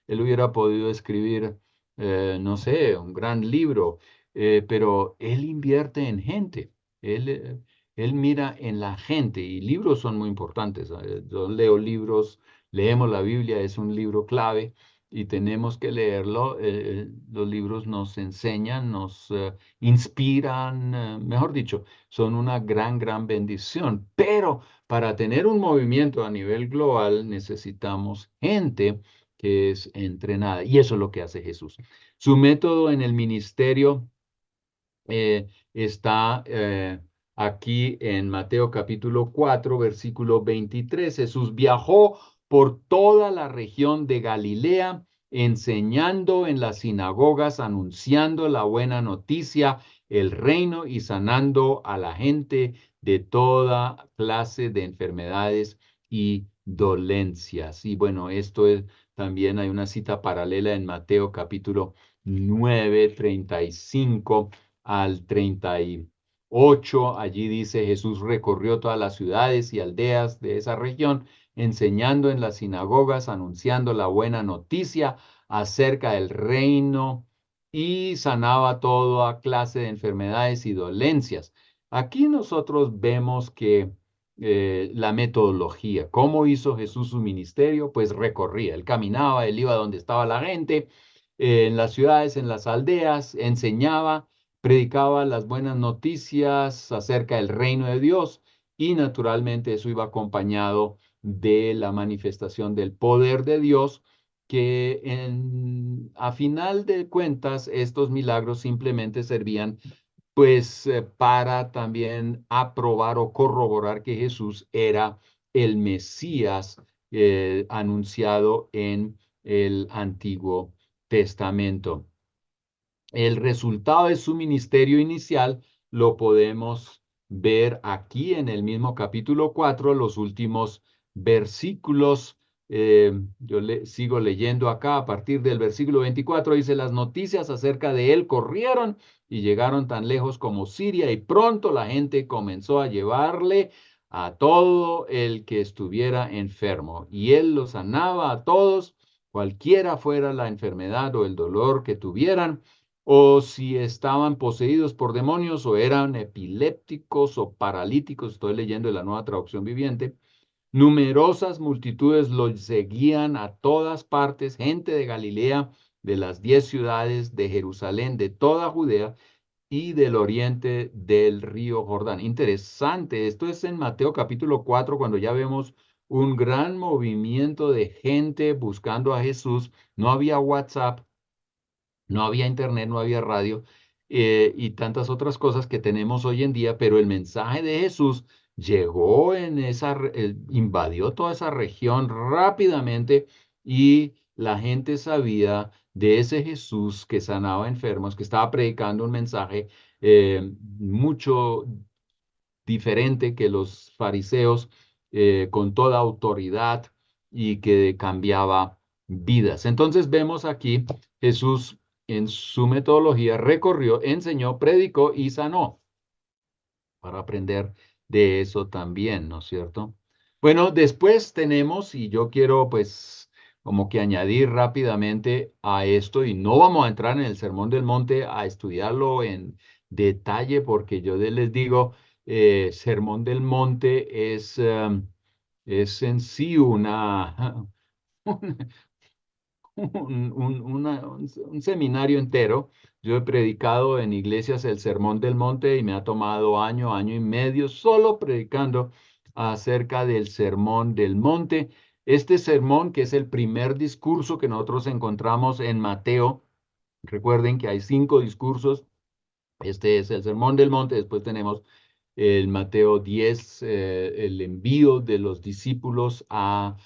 él hubiera podido escribir, no sé, un gran libro, pero él invierte en gente. Él, eh, él mira en la gente y libros son muy importantes. Yo leo libros, leemos la Biblia, es un libro clave y tenemos que leerlo. Los libros nos enseñan, nos inspiran, mejor dicho, son una gran, gran bendición. Pero para tener un movimiento a nivel global necesitamos gente que es entrenada. Y eso es lo que hace Jesús. Su método en el ministerio está aquí en Mateo capítulo 4, versículo 23. Jesús viajó por toda la región de Galilea, enseñando en las sinagogas, anunciando la buena noticia, el reino y sanando a la gente de toda clase de enfermedades y dolencias. Y bueno, esto es también hay una cita paralela en Mateo capítulo 9, 35 al 38. Allí dice, Jesús recorrió todas las ciudades y aldeas de esa región, enseñando en las sinagogas, anunciando la buena noticia acerca del reino y sanaba toda clase de enfermedades y dolencias. Aquí nosotros vemos que la metodología, ¿cómo hizo Jesús su ministerio? Pues recorría, él caminaba, él iba donde estaba la gente, en las ciudades, en las aldeas, enseñaba, predicaba las buenas noticias acerca del reino de Dios y naturalmente eso iba acompañado de la manifestación del poder de Dios, que a final de cuentas estos milagros simplemente servían pues para también aprobar o corroborar que Jesús era el Mesías anunciado en el Antiguo Testamento. El resultado de su ministerio inicial lo podemos ver aquí en el mismo capítulo 4, los últimos versículos. Yo sigo leyendo acá a partir del versículo 24, dice, las noticias acerca de él corrieron y llegaron tan lejos como Siria y pronto la gente comenzó a llevarle a todo el que estuviera enfermo y él los sanaba a todos, cualquiera fuera la enfermedad o el dolor que tuvieran o si estaban poseídos por demonios o eran epilépticos o paralíticos, estoy leyendo de la Nueva Traducción Viviente. Numerosas multitudes los seguían a todas partes, gente de Galilea, de las 10 ciudades, de Jerusalén, de toda Judea y del oriente del río Jordán. Interesante, esto es en Mateo capítulo 4, cuando ya vemos un gran movimiento de gente buscando a Jesús. No había WhatsApp, no había internet, no había radio y tantas otras cosas que tenemos hoy en día, pero el mensaje de Jesús llegó en invadió toda esa región rápidamente y la gente sabía de ese Jesús que sanaba enfermos, que estaba predicando un mensaje mucho diferente que los fariseos con toda autoridad y que cambiaba vidas. Entonces vemos aquí Jesús en su metodología recorrió, enseñó, predicó y sanó para aprender de eso también, ¿no es cierto? Bueno, después tenemos, y yo quiero pues como que añadir rápidamente a esto, y no vamos a entrar en el Sermón del Monte a estudiarlo en detalle, porque yo les digo, Sermón del Monte es en sí una, un seminario entero. Yo he predicado en iglesias el Sermón del Monte y me ha tomado año, año y medio solo predicando acerca del Sermón del Monte. Este sermón, que es el primer discurso que nosotros encontramos en Mateo, recuerden que hay 5 discursos. Este es el Sermón del Monte. Después tenemos el Mateo 10, el envío de los discípulos a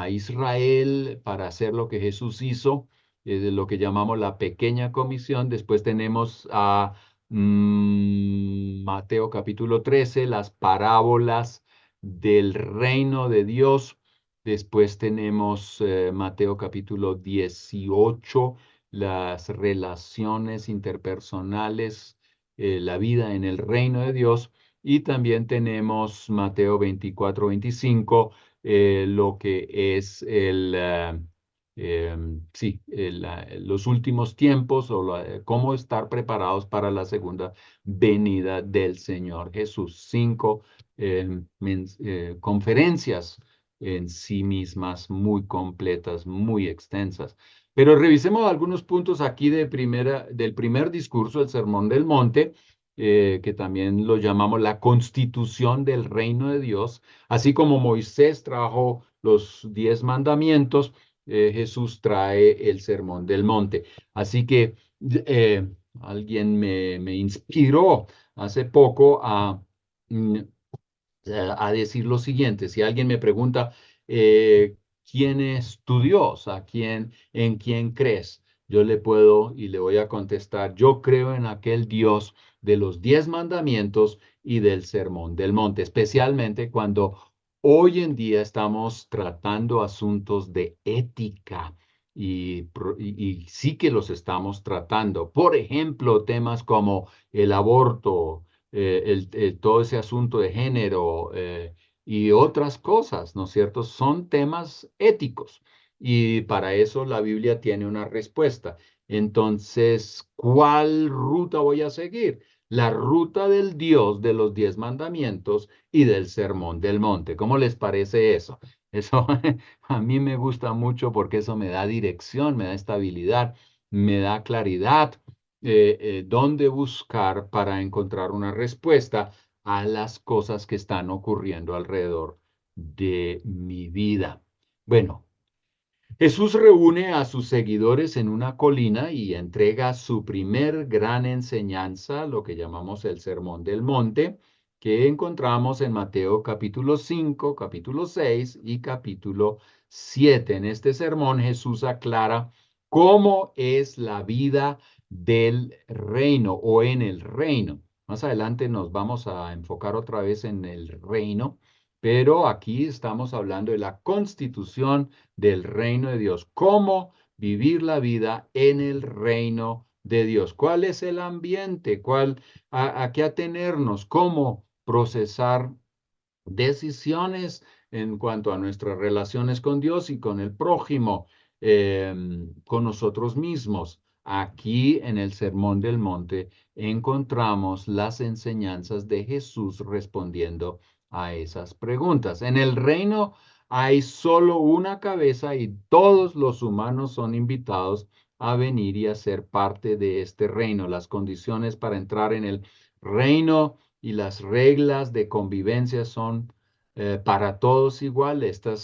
Israel para hacer lo que Jesús hizo, de lo que llamamos la pequeña comisión. Después tenemos a Mateo capítulo 13, las parábolas del reino de Dios. Después tenemos Mateo capítulo 18, las relaciones interpersonales, la vida en el reino de Dios. Y también tenemos Mateo 24, 25, lo que es sí, los últimos tiempos o cómo estar preparados para la segunda venida del Señor Jesús. 5 conferencias en sí mismas, muy completas, muy extensas. Pero revisemos algunos puntos aquí del primer discurso, el Sermón del Monte, que también lo llamamos la constitución del reino de Dios. Así como Moisés trajo los 10 mandamientos, Jesús trae el Sermón del Monte. Así que eh, alguien me inspiró hace poco mm, a decir lo siguiente. Si alguien me pregunta, ¿quién es tu Dios? ¿En quién crees? Yo le puedo y le voy a contestar, yo creo en aquel Dios de los 10 mandamientos y del Sermón del Monte, especialmente cuando hoy en día estamos tratando asuntos de ética. Y sí que los estamos tratando. Por ejemplo, temas como el aborto, todo ese asunto de género, y otras cosas, ¿no es cierto? Son temas éticos y para eso la Biblia tiene una respuesta. Entonces, ¿cuál ruta voy a seguir? La ruta del Dios de los 10 mandamientos y del Sermón del Monte. ¿Cómo les parece eso? Eso a mí me gusta mucho, porque eso me da dirección, me da estabilidad, me da claridad, dónde buscar para encontrar una respuesta a las cosas que están ocurriendo alrededor de mi vida. Bueno, Jesús reúne a sus seguidores en una colina y entrega su primer gran enseñanza, lo que llamamos el Sermón del Monte, que encontramos en Mateo capítulo 5, capítulo 6 y capítulo 7. En este sermón Jesús aclara cómo es la vida del reino o en el reino. Más adelante nos vamos a enfocar otra vez en el reino, pero aquí estamos hablando de la constitución del reino de Dios. ¿Cómo vivir la vida en el reino de Dios? ¿Cuál es el ambiente? ¿A qué atenernos? ¿Cómo procesar decisiones en cuanto a nuestras relaciones con Dios y con el prójimo, con nosotros mismos? Aquí en el Sermón del Monte encontramos las enseñanzas de Jesús respondiendo a esas preguntas. En el reino hay solo una cabeza y todos los humanos son invitados a venir y a ser parte de este reino. Las condiciones para entrar en el reino y las reglas de convivencia son para todos igual. Este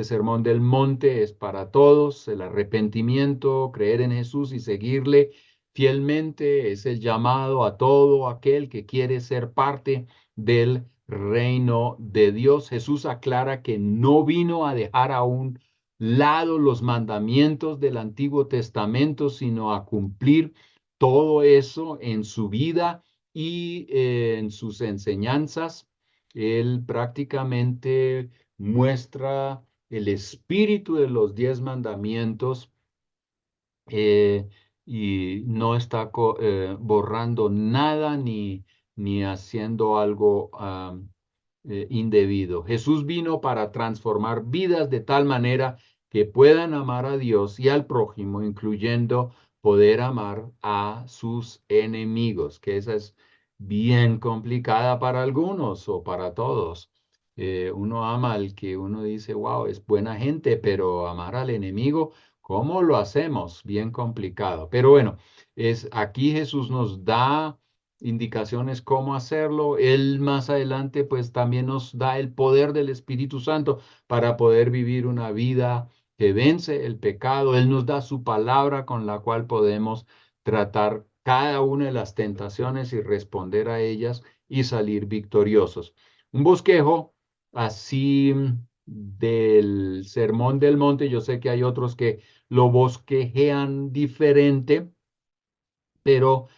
sermón del monte es para todos. El arrepentimiento, creer en Jesús y seguirle fielmente es el llamado a todo aquel que quiere ser parte del reino de Dios. Jesús aclara que no vino a dejar a un lado los mandamientos del Antiguo Testamento, sino a cumplir todo eso en su vida y en sus enseñanzas. él prácticamente muestra el espíritu de los 10 mandamientos, eh, y no está borrando nada ni haciendo algo indebido. Jesús vino para transformar vidas de tal manera que puedan amar a Dios y al prójimo, incluyendo poder amar a sus enemigos, que esa es bien complicada para algunos o para todos. Uno ama al que uno dice, wow, es buena gente, pero amar al enemigo, ¿cómo lo hacemos? Bien complicado. Pero bueno, aquí Jesús nos da indicaciones cómo hacerlo. Él más adelante pues también nos da el poder del Espíritu Santo para poder vivir una vida que vence el pecado. Él nos da su palabra con la cual podemos tratar cada una de las tentaciones y responder a ellas y salir victoriosos. Un bosquejo así del Sermón del Monte, yo sé que hay otros que lo bosquejean diferente, pero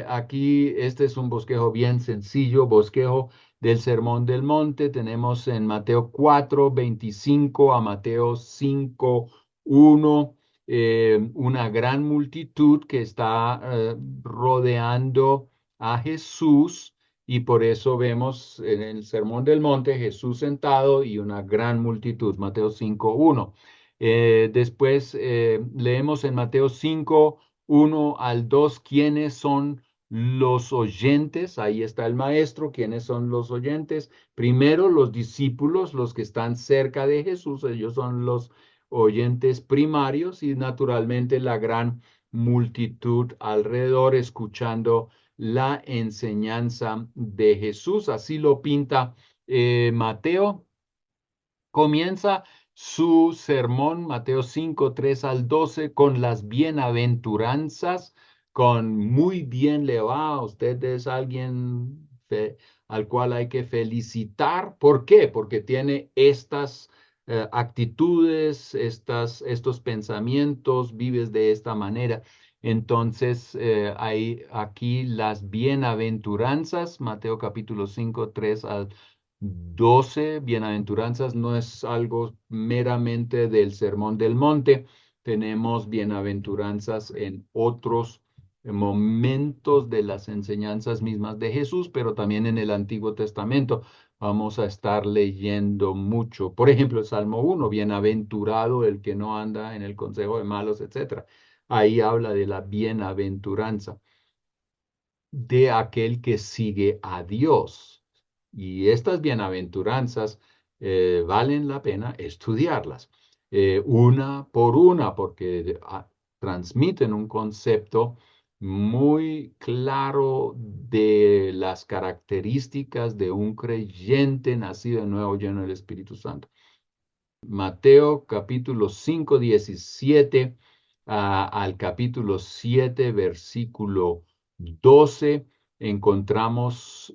aquí este es un bosquejo bien sencillo, bosquejo del Sermón del Monte. Tenemos en Mateo 4:25 a Mateo 5:1 una gran multitud que está rodeando a Jesús, y por eso vemos en el Sermón del Monte Jesús sentado y una gran multitud, Mateo 5:1. Después leemos en Mateo 5:1 al 2, ¿quiénes son los oyentes? Ahí está el maestro. ¿Quiénes son los oyentes? Primero, los discípulos, los que están cerca de Jesús, ellos son los oyentes primarios, y naturalmente la gran multitud alrededor escuchando la enseñanza de Jesús. Así lo pinta Mateo. Comienza su sermón, Mateo 5:3 al 12, con las bienaventuranzas, con muy bien le va. Usted es alguien al cual hay que felicitar. ¿Por qué? Porque tiene estas actitudes, estos pensamientos, vives de esta manera. Entonces, hay aquí las bienaventuranzas, Mateo capítulo 5:3 al 12. Bienaventuranzas no es algo meramente del Sermón del Monte. Tenemos bienaventuranzas en otros momentos de las enseñanzas mismas de Jesús, pero también en el Antiguo Testamento vamos a estar leyendo mucho. Por ejemplo, el Salmo 1, bienaventurado el que no anda en el consejo de malos, etcétera. Ahí habla de la bienaventuranza de aquel que sigue a Dios. Y estas bienaventuranzas valen la pena estudiarlas una por una, porque transmiten un concepto muy claro de las características de un creyente nacido de nuevo, lleno del Espíritu Santo. Mateo capítulo 5 17 al capítulo 7 versículo 12, encontramos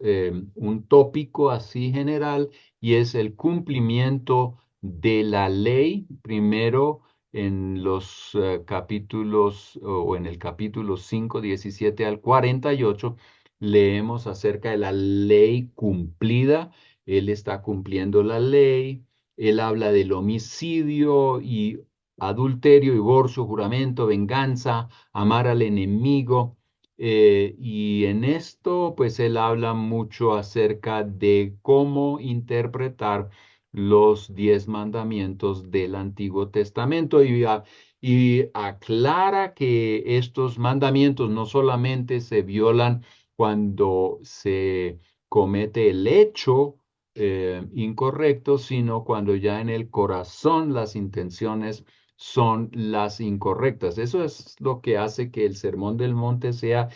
un tópico así general, y es el cumplimiento de la ley. Primero en los capítulos, o en el capítulo 5 17 al 48, leemos acerca de la ley cumplida. Él está cumpliendo la ley. Él habla del homicidio y adulterio, divorcio, juramento, venganza, amar al enemigo. Y en esto, pues él habla mucho acerca de cómo interpretar los 10 mandamientos del Antiguo Testamento, y aclara que estos mandamientos no solamente se violan cuando se comete el hecho incorrecto, sino cuando ya en el corazón las intenciones son las incorrectas. Eso es lo que hace que el Sermón del Monte sea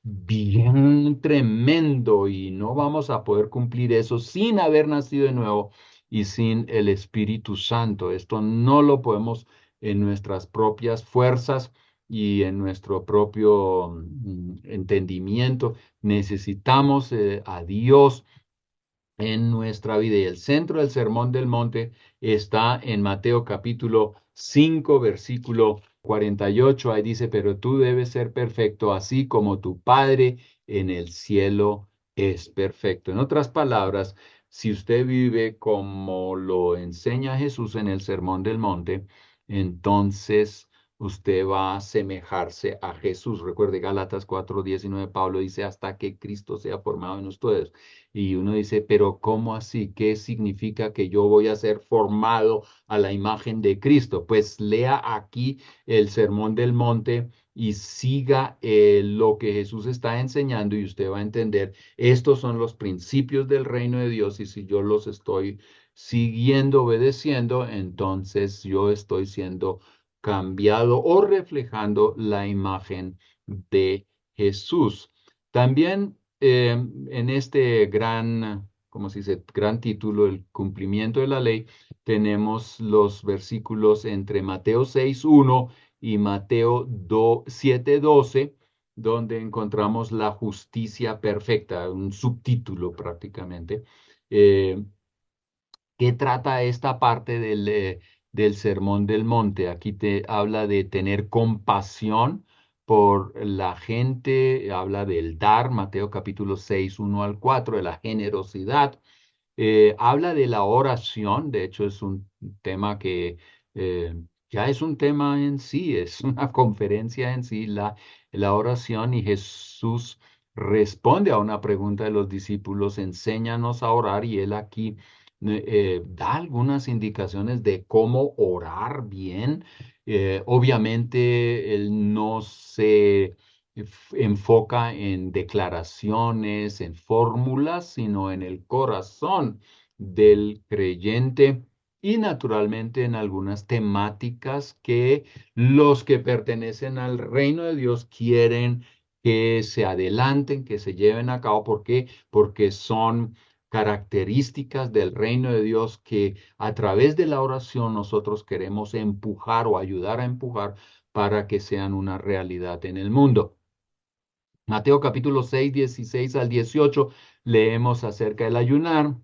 bien tremendo, y no vamos a poder cumplir eso sin haber nacido de nuevo y sin el Espíritu Santo. Esto no lo podemos en nuestras propias fuerzas y en nuestro propio entendimiento. Necesitamos a Dios en nuestra vida. Y el centro del Sermón del Monte está en Mateo capítulo 5, versículo 48. Ahí dice, pero tú debes ser perfecto, así como tu Padre en el cielo es perfecto. En otras palabras, si usted vive como lo enseña Jesús en el Sermón del Monte, entonces usted va a asemejarse a Jesús. Recuerde Gálatas 4:19, Pablo dice, hasta que Cristo sea formado en ustedes. Y uno dice, pero ¿cómo así? ¿Qué significa que yo voy a ser formado a la imagen de Cristo? Pues lea aquí el Sermón del Monte y siga lo que Jesús está enseñando y usted va a entender, estos son los principios del reino de Dios y si yo los estoy siguiendo, obedeciendo, entonces yo estoy siendo cambiado o reflejando la imagen de Jesús. También en este gran, ¿cómo se dice? Gran título, el cumplimiento de la ley, tenemos los versículos entre Mateo 6:1 y Mateo 7:12, donde encontramos la justicia perfecta, un subtítulo prácticamente. Eh, ¿Qué trata esta parte del Sermón del Monte? Aquí te habla de tener compasión por la gente, habla del dar, Mateo capítulo 6:1 al 4, de la generosidad. Habla de la oración, de hecho es un tema que eh, ya es un tema en sí, es una conferencia en sí, la oración, y Jesús responde a una pregunta de los discípulos, enséñanos a orar, y él aquí da algunas indicaciones de cómo orar bien. Obviamente él no se enfoca en declaraciones, en fórmulas, sino en el corazón del creyente y naturalmente en algunas temáticas que los que pertenecen al reino de Dios quieren que se adelanten, que se lleven a cabo. ¿Por qué? Porque son características del reino de Dios que a través de la oración nosotros queremos empujar o ayudar a empujar para que sean una realidad en el mundo. Mateo capítulo 6:16 al 18, leemos acerca del ayunar.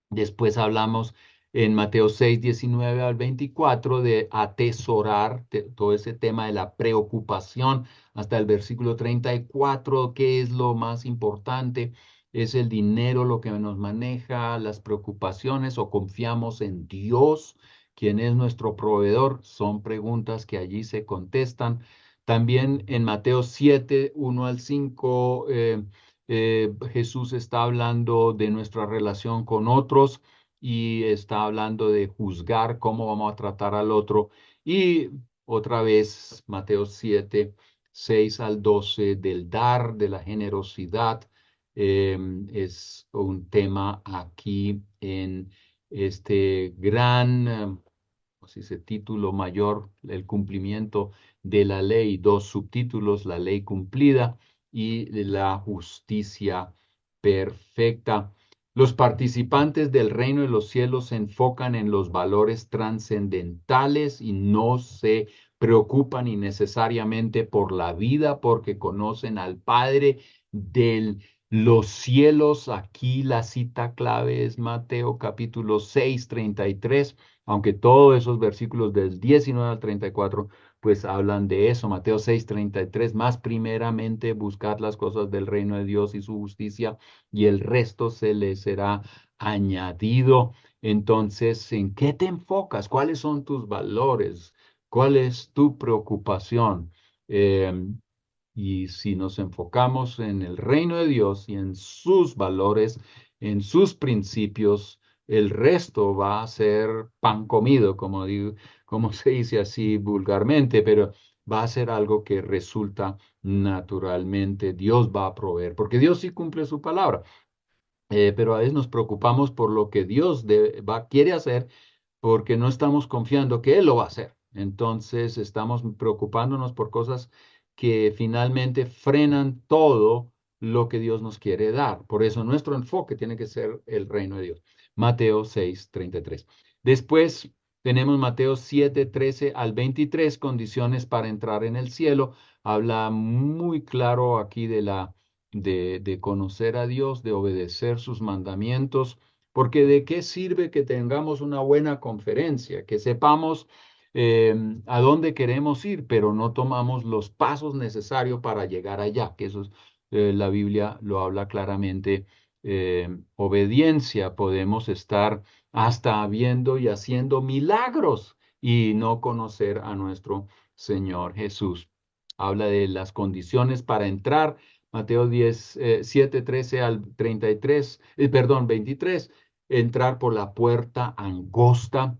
Después hablamos en Mateo 6:19 al 24 de atesorar, todo ese tema de la preocupación, hasta el versículo 34, ¿qué es lo más importante? ¿Es el dinero lo que nos maneja, las preocupaciones, o confiamos en Dios, quien es nuestro proveedor? Son preguntas que allí se contestan. También en Mateo 7:1 al 5, Jesús está hablando de nuestra relación con otros y está hablando de juzgar cómo vamos a tratar al otro. Y otra vez, Mateo 7:6 al 12, del dar, de la generosidad, es un tema aquí en este gran, ¿cómo se dice? Título mayor, el cumplimiento de la ley, dos subtítulos, la ley cumplida y la justicia perfecta. Los participantes del reino de los cielos se enfocan en los valores trascendentales y no se preocupan innecesariamente por la vida porque conocen al Padre de los cielos. Aquí la cita clave es Mateo capítulo 6:33, aunque todos esos versículos del 19 al 34 pues hablan de eso. Mateo 6:33, más primeramente buscad las cosas del reino de Dios y su justicia, y el resto se le será añadido. Entonces, ¿en qué te enfocas? ¿Cuáles son tus valores? ¿Cuál es tu preocupación? Y si nos enfocamos en el reino de Dios y en sus valores, en sus principios, el resto va a ser pan comido, como digo, como se dice así vulgarmente, pero va a ser algo que resulta naturalmente. Dios va a proveer, porque Dios sí cumple su palabra. Pero a veces nos preocupamos por lo que Dios quiere hacer, porque no estamos confiando que Él lo va a hacer. Entonces estamos preocupándonos por cosas que finalmente frenan todo lo que Dios nos quiere dar. Por eso nuestro enfoque tiene que ser el reino de Dios. Mateo 6:33. Después tenemos Mateo 7:13 al 23, condiciones para entrar en el cielo. Habla muy claro aquí de conocer a Dios, de obedecer sus mandamientos, porque ¿de qué sirve que tengamos una buena conferencia, que sepamos a dónde queremos ir, pero no tomamos los pasos necesarios para llegar allá? Que eso es, la Biblia lo habla claramente obediencia podemos estar hasta viendo y haciendo milagros y no conocer a nuestro Señor Jesús. Habla de las condiciones para entrar. Mateo 10, 7, 13 al 33, perdón, 23, entrar por la puerta angosta,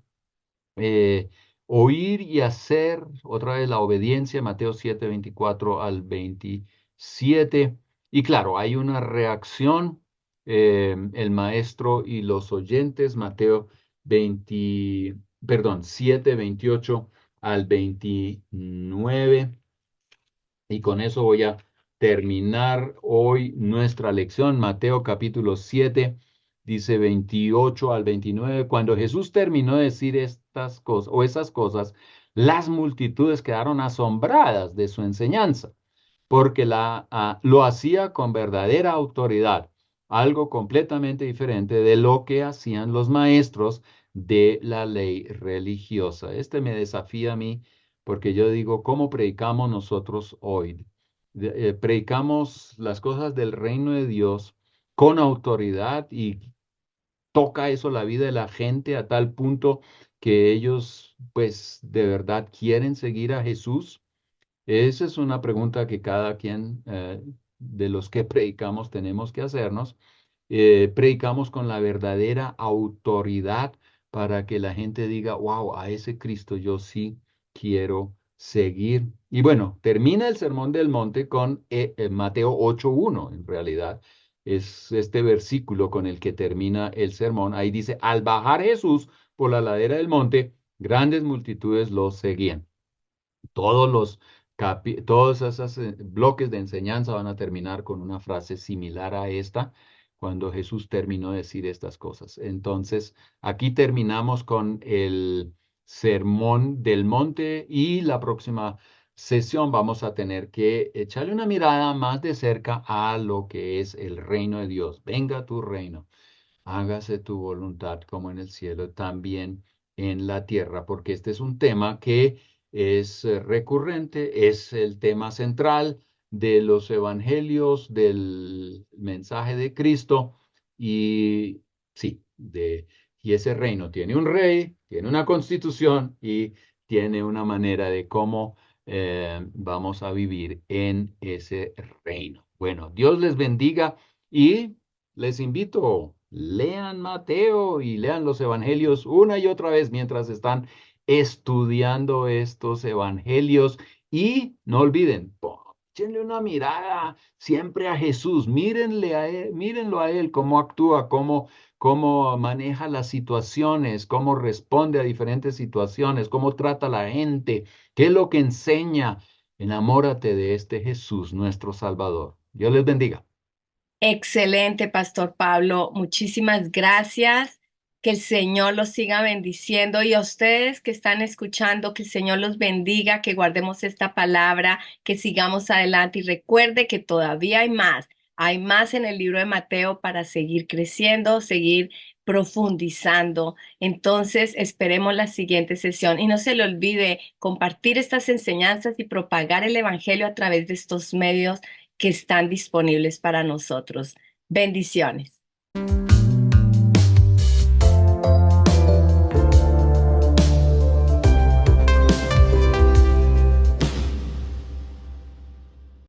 eh, oír y hacer, otra vez la obediencia, Mateo 7, 24 al 27. Y claro, hay una reacción, el maestro y los oyentes, Mateo 20, perdón, 7, 28 al 29. Y con eso voy a terminar hoy nuestra lección. Mateo capítulo 7, dice 28 al 29. Cuando Jesús terminó de decir estas cosas o esas cosas, las multitudes quedaron asombradas de su enseñanza porque lo hacía con verdadera autoridad, algo completamente diferente de lo que hacían los maestros de la ley religiosa. Este me desafía a mí porque yo digo, ¿cómo predicamos nosotros hoy? Predicamos las cosas del reino de Dios con autoridad y toca eso la vida de la gente a tal punto que ellos pues de verdad quieren seguir a Jesús. Esa es una pregunta que cada quien de los que predicamos tenemos que hacernos. Predicamos con la verdadera autoridad para que la gente diga, wow, a ese Cristo yo sí quiero seguir. Y bueno, termina el Sermón del Monte con Mateo 8:1, en realidad. Es este versículo con el que termina el sermón. Ahí dice, al bajar Jesús por la ladera del monte, grandes multitudes lo seguían. Todos esos bloques de enseñanza van a terminar con una frase similar a esta, cuando Jesús terminó de decir estas cosas. Entonces, aquí terminamos con el sermón del monte y la próxima sesión vamos a tener que echarle una mirada más de cerca a lo que es el reino de Dios. Venga tu reino. Hágase tu voluntad como en el cielo, también en la tierra, porque este es un tema que es recurrente, es el tema central de los evangelios, del mensaje de Cristo, y sí, y ese reino tiene un rey, tiene una constitución y tiene una manera de cómo vamos a vivir en ese reino. Bueno, Dios les bendiga y les invito, lean Mateo y lean los evangelios una y otra vez mientras están estudiando estos evangelios y no olviden, échenle una mirada siempre a Jesús, mírenle a él, mírenlo a él, cómo actúa, cómo maneja las situaciones, cómo responde a diferentes situaciones, cómo trata a la gente, qué es lo que enseña. Enamórate de este Jesús, nuestro Salvador. Dios les bendiga. Excelente, Pastor Pablo. Muchísimas gracias. Que el Señor los siga bendiciendo y a ustedes que están escuchando, que el Señor los bendiga, que guardemos esta palabra, que sigamos adelante y recuerde que todavía hay más. Hay más en el libro de Mateo para seguir creciendo, seguir profundizando. Entonces, esperemos la siguiente sesión y no se le olvide compartir estas enseñanzas y propagar el Evangelio a través de estos medios que están disponibles para nosotros. Bendiciones.